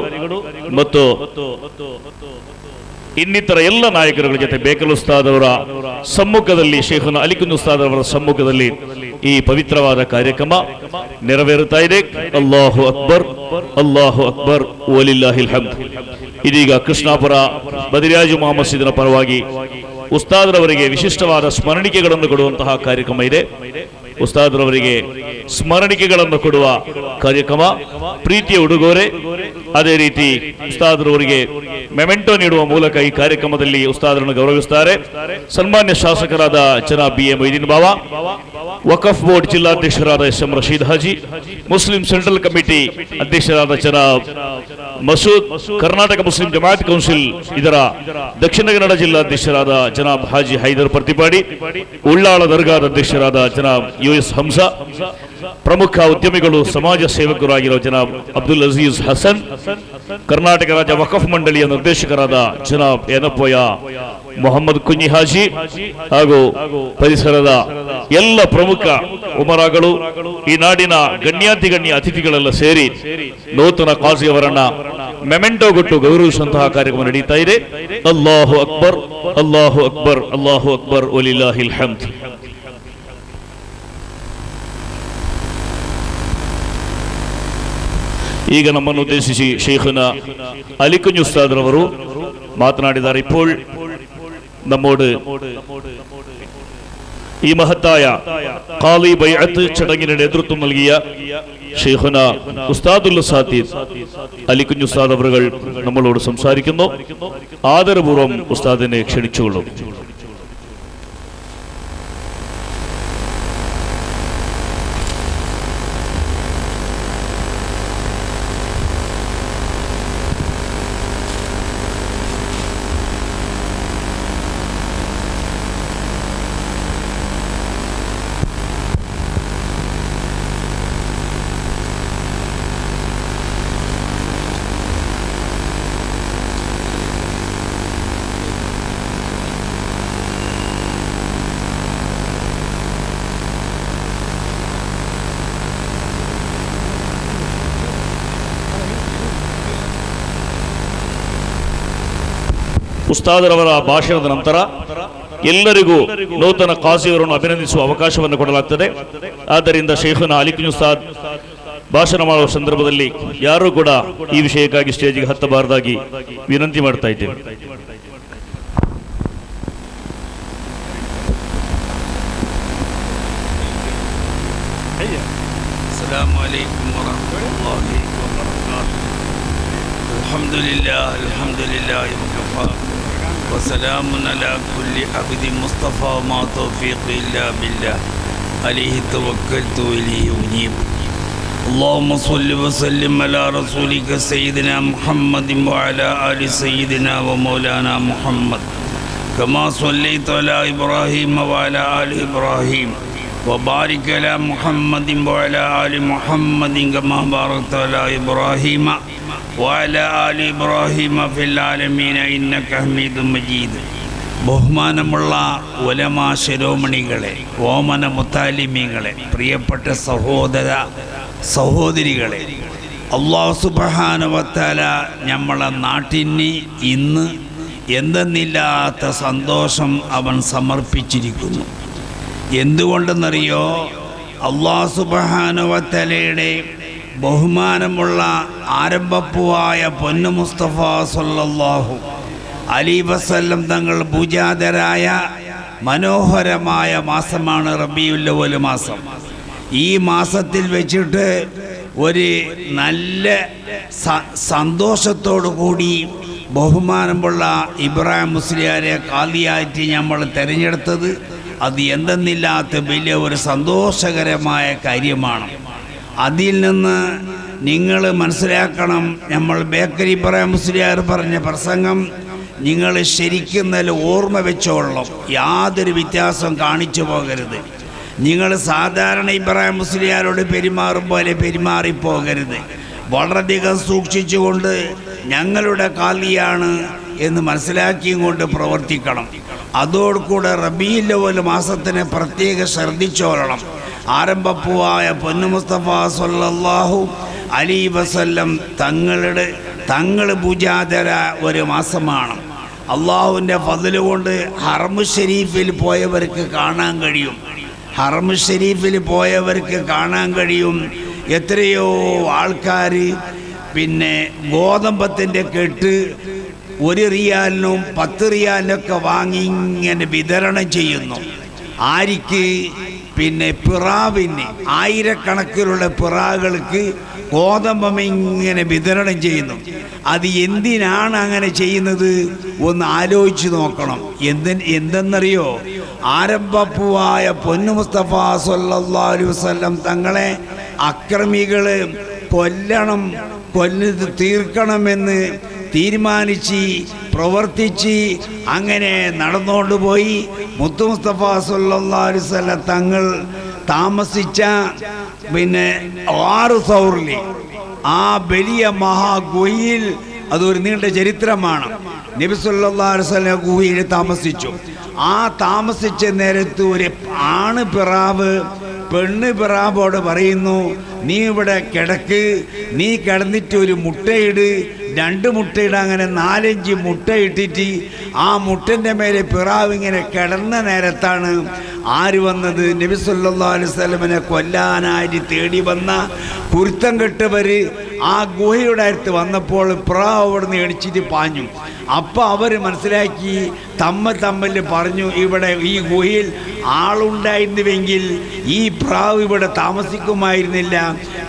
[SPEAKER 2] ಮತ್ತು ಇನ್ನಿತರ ಎಲ್ಲ ನಾಯಕರುಗಳ ಜೊತೆ ಬೇಕಲ್ ಉಸ್ತಾದ್ ಅವರ ಸಮ್ಮುಖದಲ್ಲಿ ಶೇಖುನಾ ಅಲಿಕುಂಜ್ ಉಸ್ತಾದ್ ಅವರ ಸಮ್ಮುಖದಲ್ಲಿ ಈ ಪವಿತ್ರವಾದ ಕಾರ್ಯಕ್ರಮ ನೆರವೇರುತ್ತಾ ಇದೆ. ಅಲ್ಲಾಹು ಅಕ್ಬರ್ ಅಲ್ಲಾಹು ಅಕ್ಬರ್ ವಲಿಲ್ಲಾಹಿಲ್ ಹಮ್ದ್. ಇದೀಗ ಕೃಷ್ಣಾಪುರ ಬದ್ರಿಯಾ ಜುಮಾ ಮಸ್ಜಿದಿನ ಪರವಾಗಿ ಉಸ್ತಾದ್ರವರಿಗೆ ವಿಶಿಷ್ಟವಾದ ಸ್ಮರಣಿಕೆಗಳನ್ನು ಕೊಡುವಂತಹ ಕಾರ್ಯಕ್ರಮ ಇದೆ. ಉಸ್ತಾದ್ರವರಿಗೆ ಸ್ಮರಣಿಕೆಗಳನ್ನು ಕೊಡುವ ಕಾರ್ಯಕ್ರಮ, ಪ್ರೀತಿಯ ಉಡುಗೊರೆ, ಅದೇ ರೀತಿ ಉಸ್ತಾದ್ರವರಿಗೆ ಮೆಮೆಂಟೋ ನೀಡುವ ಮೂಲಕ ಈ ಕಾರ್ಯಕ್ರಮದಲ್ಲಿ ಉಸ್ತಾದ್ರನ್ನು ಗೌರವಿಸುತ್ತಾರೆ. ಸನ್ಮಾನ್ಯ ಶಾಸಕರಾದ ಜನಾಬ್ BA ಮೊಯ್ದೀನ್ ಬಾವಾ, ವಕಫ್ ಬೋರ್ಡ್ ಜಿಲ್ಲಾಧ್ಯಕ್ಷರಾದ SM Rasheed Haji, Muslim central committee ಅಧ್ಯಕ್ಷರಾದ ಜನಾಬ್ ಮಸೂದ್, ಕರ್ನಾಟಕ ಮುಸ್ಲಿಂ ಜಮಾಅತ್ ಕೌನ್ಸಿಲ್ ಇದರ ದಕ್ಷಿಣ ಕನ್ನಡ ಜಿಲ್ಲಾಧ್ಯಕ್ಷರಾದ ಜನಾಬ್ ಹಾಜಿ ಹೈದರ್ ಪರ್ತಿಪಾಡಿ, ಉಳ್ಳಾಳ ದರ್ಗಾದ ಅಧ್ಯಕ್ಷರಾದ ಜನಾಬ್ US ಹಂಸಾ, ಪ್ರಮುಖ ಉದ್ಯಮಿಗಳು ಸಮಾಜ ಸೇವಕರಾಗಿರೋ ಜನಾಬ್ ಅಬ್ದುಲ್ ಅಜೀಜ್ ಹಸನ್, ಕರ್ನಾಟಕ ರಾಜ್ಯ ವಕಫ್ ಮಂಡಳಿಯ ನಿರ್ದೇಶಕರಾದ ಜನಾಬ್ ಏನಪ್ಪಯ್ಯ ಮೊಹಮ್ಮದ್ ಕುಂಜಿ ಹಾಜಿ ಹಾಗೂ ಪರಿಸರದ ಎಲ್ಲ ಪ್ರಮುಖ ಉಮರಾಗಳು, ಈ ನಾಡಿನ ಗಣ್ಯಾತಿಗಣ್ಯ ಅತಿಥಿಗಳೆಲ್ಲ ಸೇರಿ ನೂತನ ಖಾಜಿ ಅವರನ್ನ ಮೆಮೆಂಟೋ ಕೊಟ್ಟು ಗೌರವಿಸುವಂತಹ ಕಾರ್ಯಕ್ರಮ ನಡೀತಾ ಇದೆ. ಅಲ್ಲಾಹು ಅಕ್ಬರ್ ಅಲ್ಲಾಹು ಅಕ್ಬರ್ ಅಲ್ಲಾಹು ಅಕ್ಬರ್ ವಲಿಲ್ಲಾಹಿಲ್ ಹಮ್ದ್. ಈಗ ನಮ್ಮನ್ನು ಉದ್ದೇಶಿಸಿ ಶೇಖುನಾ ಅಲಿಕುಂಜ್ ಉಸ್ತಾದ್ ರವರು ಮಾತನಾಡಿದ್ದಾರೆ. ഇപ്പോൾ നമ്മോട് ഈ മഹത്തായ ഖാലി ബൈഅത്ത് ചടങ്ങിന് നേതൃത്വം നൽകിയ ശൈഖുനാ ഉസ്താദുൽ അസാതീദ് അലികുഞ്ഞ് ഉസ്താദ് അവറുകൾ നമ്മളോട് സംസാരിക്കുന്നു. ആദരപൂർവ്വം ഉസ്താദിനെ ക്ഷണിച്ചുകൊള്ളും. ಉಸ್ತಾದರವರ ಭಾಷಣದ ನಂತರ ಎಲ್ಲರಿಗೂ ನೂತನ ಕಾಸಿಯವರನ್ನು ಅಭಿನಂದಿಸುವ ಅವಕಾಶವನ್ನು ಕೊಡಲಾಗ್ತದೆ. ಆದ್ದರಿಂದ ಶೇಖುನ ಅಲಿಕುನ್ ಉಸ್ತಾದ್ ಭಾಷಣ ಮಾಡುವ ಸಂದರ್ಭದಲ್ಲಿ ಯಾರೂ ಕೂಡ ಈ ವಿಷಯಕ್ಕಾಗಿ ಸ್ಟೇಜಿಗೆ ಹತ್ತಬಾರದಾಗಿ ವಿನಂತಿ ಮಾಡ್ತಾ ಇದ್ದೇವೆ.
[SPEAKER 5] السلام عليكم ورحمة الله وبركاته. الحمد لله وكفى وسلام على كل عبد مصطفى ما توفيق إلا بالله عليه توكلت وإليه أنيب. اللهم صل وسلم على رسولك سيدنا محمد وعلى آل سيدنا ومولانا محمد كما صليت على إبراهيم وعلى آل إبراهيم وبارك على محمد وعلى آل محمد كما باركت على إبراهيم وعلى آل إبراهيم في العالمين إنك حميد مجيد. ബഹുമാനമുള്ള ഉലമാ ശിരോമണികളെ, ഓമന മുത്താലിമീങ്ങളെ, പ്രിയപ്പെട്ട സഹോദര സഹോദരികളെ, അല്ലാഹു സുബ്ഹാനഹു വ തആല നമ്മളെ നാട്ടിന് ഇന്ന് എന്തെന്നില്ലാത്ത സന്തോഷം അവൻ സമർപ്പിച്ചിരിക്കുന്നു. എന്തുകൊണ്ടെന്നറിയോ? അല്ലാഹു സുബ്ഹാനഹു വ തആലയുടെ ബഹുമാനമുള്ള ആരംഭപ്പൂവായ പൊന്നു മുസ്തഫ സല്ലല്ലാഹു അലൈഹി വസല്ലം തങ്ങൾ പൂജാതരായ മനോഹരമായ മാസമാണ് റബീഉൽ അവ്വൽ മാസം. ഈ മാസത്തിൽ വെച്ചിട്ട് ഒരു നല്ല സന്തോഷത്തോടു കൂടി ബഹുമാനമുള്ള ഇബ്രാഹിം മുസ്ലിയാരെ ഖാദിയായിട്ട് നമ്മൾ തിരഞ്ഞെടുത്തത് അത് എന്തെന്നില്ലാത്ത വലിയ ഒരു സന്തോഷകരമായ കാര്യമാണ്. അതിൽ നിന്ന് നിങ്ങൾ മനസ്സിലാക്കണം, നമ്മൾ ബേക്കരി ഇബ്രാഹിം മുസ്ലിയാർ പറഞ്ഞ പ്രസംഗം നിങ്ങൾ ശരിക്കും നല്ല ഓർമ്മ വെച്ചോളണം, യാതൊരു വ്യത്യാസം കാണിച്ചു പോകരുത്. നിങ്ങൾ സാധാരണ ഇബ്രാഹിം മുസ്ലിയാരോട് പെരുമാറും പോലെ പെരുമാറിപ്പോകരുത്. വളരെയധികം സൂക്ഷിച്ചുകൊണ്ട് ഞങ്ങളുടെ ഖാദിയാണ് എന്ന് മനസ്സിലാക്കിയും കൊണ്ട് പ്രവർത്തിക്കണം. അതോടുകൂടെ റബീഉൽ അവ്വൽ മാസത്തിനെ പ്രത്യേകം ശ്രദ്ധിച്ചോളണം. ആരംഭപ്പൂവായ പൊന്നു മുസ്തഫ സല്ലല്ലാഹു അലൈഹി വസല്ലം തങ്ങൾ പൂജാതര ഒരു മാസമാണ്. അള്ളാഹുവിൻ്റെ ഫദ്ല് കൊണ്ട് ഹറമു ഷരീഫിൽ പോയവർക്ക് കാണാൻ കഴിയും. ഹറമു ഷരീഫിൽ പോയവർക്ക് കാണാൻ കഴിയും എത്രയോ ആൾക്കാർ പിന്നെ ഗോതമ്പത്തിൻ്റെ കെട്ട് 1 റിയാലിനും 10 റിയാലിനൊക്കെ വാങ്ങി ഇങ്ങനെ വിതരണം ചെയ്യുന്നു. ആർക്ക്? പിന്നെ പിറാവിന്, ആയിരക്കണക്കിലുള്ള പിറാകൾക്ക് ഗോതമ്പം ഇങ്ങനെ വിതരണം ചെയ്യുന്നു. അത് എന്തിനാണ് അങ്ങനെ ചെയ്യുന്നത് ഒന്ന് ആലോചിച്ച് നോക്കണം. എന്തെന്നറിയോ? ആരംഭപ്പൂവായ പൊന്നു മുസ്തഫ സല്ലല്ലാഹു അലൈഹി വസല്ലം തങ്ങളെ അക്രമികൾ കൊല്ലത് തീർക്കണമെന്ന് തീരുമാനിച്ച് പ്രവർത്തിച്ച് അങ്ങനെ നടന്നുകൊണ്ട് പോയി. മുത്തു മുസ്തഫ സല്ലല്ലാഹു അലൈഹി വസല്ലം തങ്ങൾ താമസിച്ച പിന്നെ 6 സൗറിൽ ആ വലിയ മഹാഗുഹയിൽ, അതൊരു നീണ്ട ചരിത്രമാണ്. നബി സല്ലല്ലാഹു അലൈഹി വസല്ലം ഗുഹയിൽ താമസിച്ചു. ആ താമസിച്ച നേരത്ത് ഒരു ആണ് പിറാവ് പെണ്ണ് പിറാവോട് പറയുന്നു, നീ ഇവിടെ കിടക്ക്, നീ കിടന്നിട്ട് ഒരു മുട്ടയിട്, 2 മുട്ടയിട, അങ്ങനെ 4-5 മുട്ടയിട്ടിട്ട് ആ മുട്ടൻ്റെ മേലെ പിറാവ് ഇങ്ങനെ കിടന്ന നേരത്താണ് ആര് വന്നത്? നബി സല്ലല്ലാഹു അലൈഹി വസല്ലമനെ കൊല്ലാനായിട്ട് തേടി വന്ന കുരുത്തം കെട്ടവർ ആ ഗുഹയുടെ അടുത്ത് വന്നപ്പോൾ പിറാവ് അവിടുന്ന് എണിച്ചിട്ട് പാഞ്ഞു. അപ്പോൾ അവർ മനസ്സിലാക്കി, തമ്മിൽ പറഞ്ഞു, ഇവിടെ ഈ ഗുഹയിൽ ആളുണ്ടായിരുന്നുവെങ്കിൽ ഈ പ്രാവ് ഇവിടെ താമസിക്കുമായിരുന്നില്ല.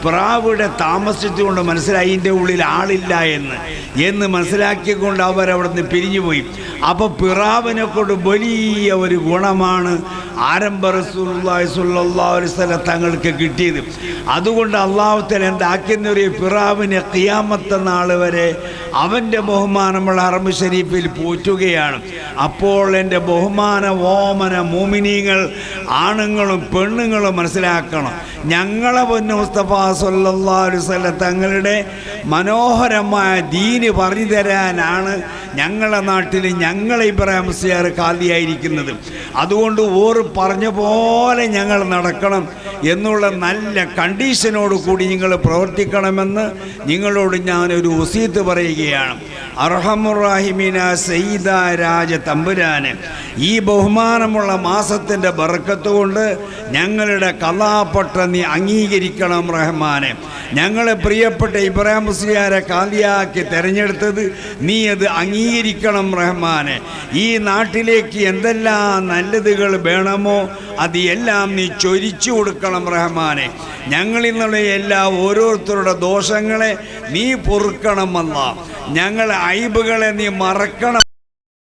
[SPEAKER 5] പ്രാവ് ഇവിടെ താമസിച്ചുകൊണ്ട് മനസ്സിലായി ഇതിൻ്റെ ഉള്ളിൽ ആളില്ല എന്ന് മനസ്സിലാക്കിക്കൊണ്ട് അവരവിടുന്ന് പിരിഞ്ഞുപോയി. അപ്പോൾ പിറാവിനെ കൊണ്ട് വലിയ ഒരു ഗുണമാണ് ആരംഭ റസൂലുള്ളാഹി സ്വല്ലല്ലാഹു അലൈഹി വസല്ലം തങ്ങൾക്ക് കിട്ടിയത്. അതുകൊണ്ട് അല്ലാഹു തആല എന്താക്കുന്നൊരു പിറാവിനെ ഖിയാമത്ത് നാൾ വരെ അവൻ്റെ ബഹുമാനമുള്ള ഹറം ഷരീഫിൽ പോറ്റുകയാണ്. അപ്പോൾ എൻ്റെ ബഹുമാന ഓമന മോമിനീങ്ങൾ ആണുങ്ങളും പെണ്ണുങ്ങളും മനസ്സിലാക്കണം, ഞങ്ങളെ പൊന്നു മുസ്തഫ സല്ലല്ലാഹു അലൈഹി വസല്ലം തങ്ങളുടെ മനോഹരമായ ദീന് പറഞ്ഞു തരാനാണ് ഞങ്ങളുടെ നാട്ടിൽ ഞങ്ങളെ ഇബ്രാഹിം മുസ്ലിയാർ കാലിയായിരിക്കുന്നത്. അതുകൊണ്ട് ഓറ് പറഞ്ഞ പോലെ ഞങ്ങൾ നടക്കണം എന്നുള്ള നല്ല കണ്ടീഷനോട് കൂടി നിങ്ങൾ പ്രവർത്തിക്കണമെന്ന് നിങ്ങളോട് ഞാനൊരു വസീയത്ത് പറയുകയാണ്. അർഹമുറാഹിമീന സയ്യിദ രാജ തമ്പുരാന് ഈ ബഹുമാനമുള്ള മാസത്തിൻ്റെ ബർക്കത്ത് കൊണ്ട് ഞങ്ങളുടെ കലാപട്ട നീ അംഗീകരിക്കണം റഹ്മാനെ. ഞങ്ങളെ പ്രിയപ്പെട്ട ഇബ്രാഹിം മുസ്ലിയാരെ കാലിയാക്കി തിരഞ്ഞെടുത്തത് നീ അത് അംഗീകരിക്കണം റഹ്മാനെ. ഈ നാട്ടിലേക്ക് എന്തെല്ലാം നല്ലതുകൾ വേണമോ അത് എല്ലാം നീ ചൊരിച്ചു കൊടുക്കണം റഹ്മാനെ. ഞങ്ങളിൽ നിന്നുള്ള എല്ലാ ഓരോരുത്തരുടെ ദോഷങ്ങളെ നീ പൊറുക്കണമല്ല, ഞങ്ങളെ ഐബുകളെ നീ മറക്കണം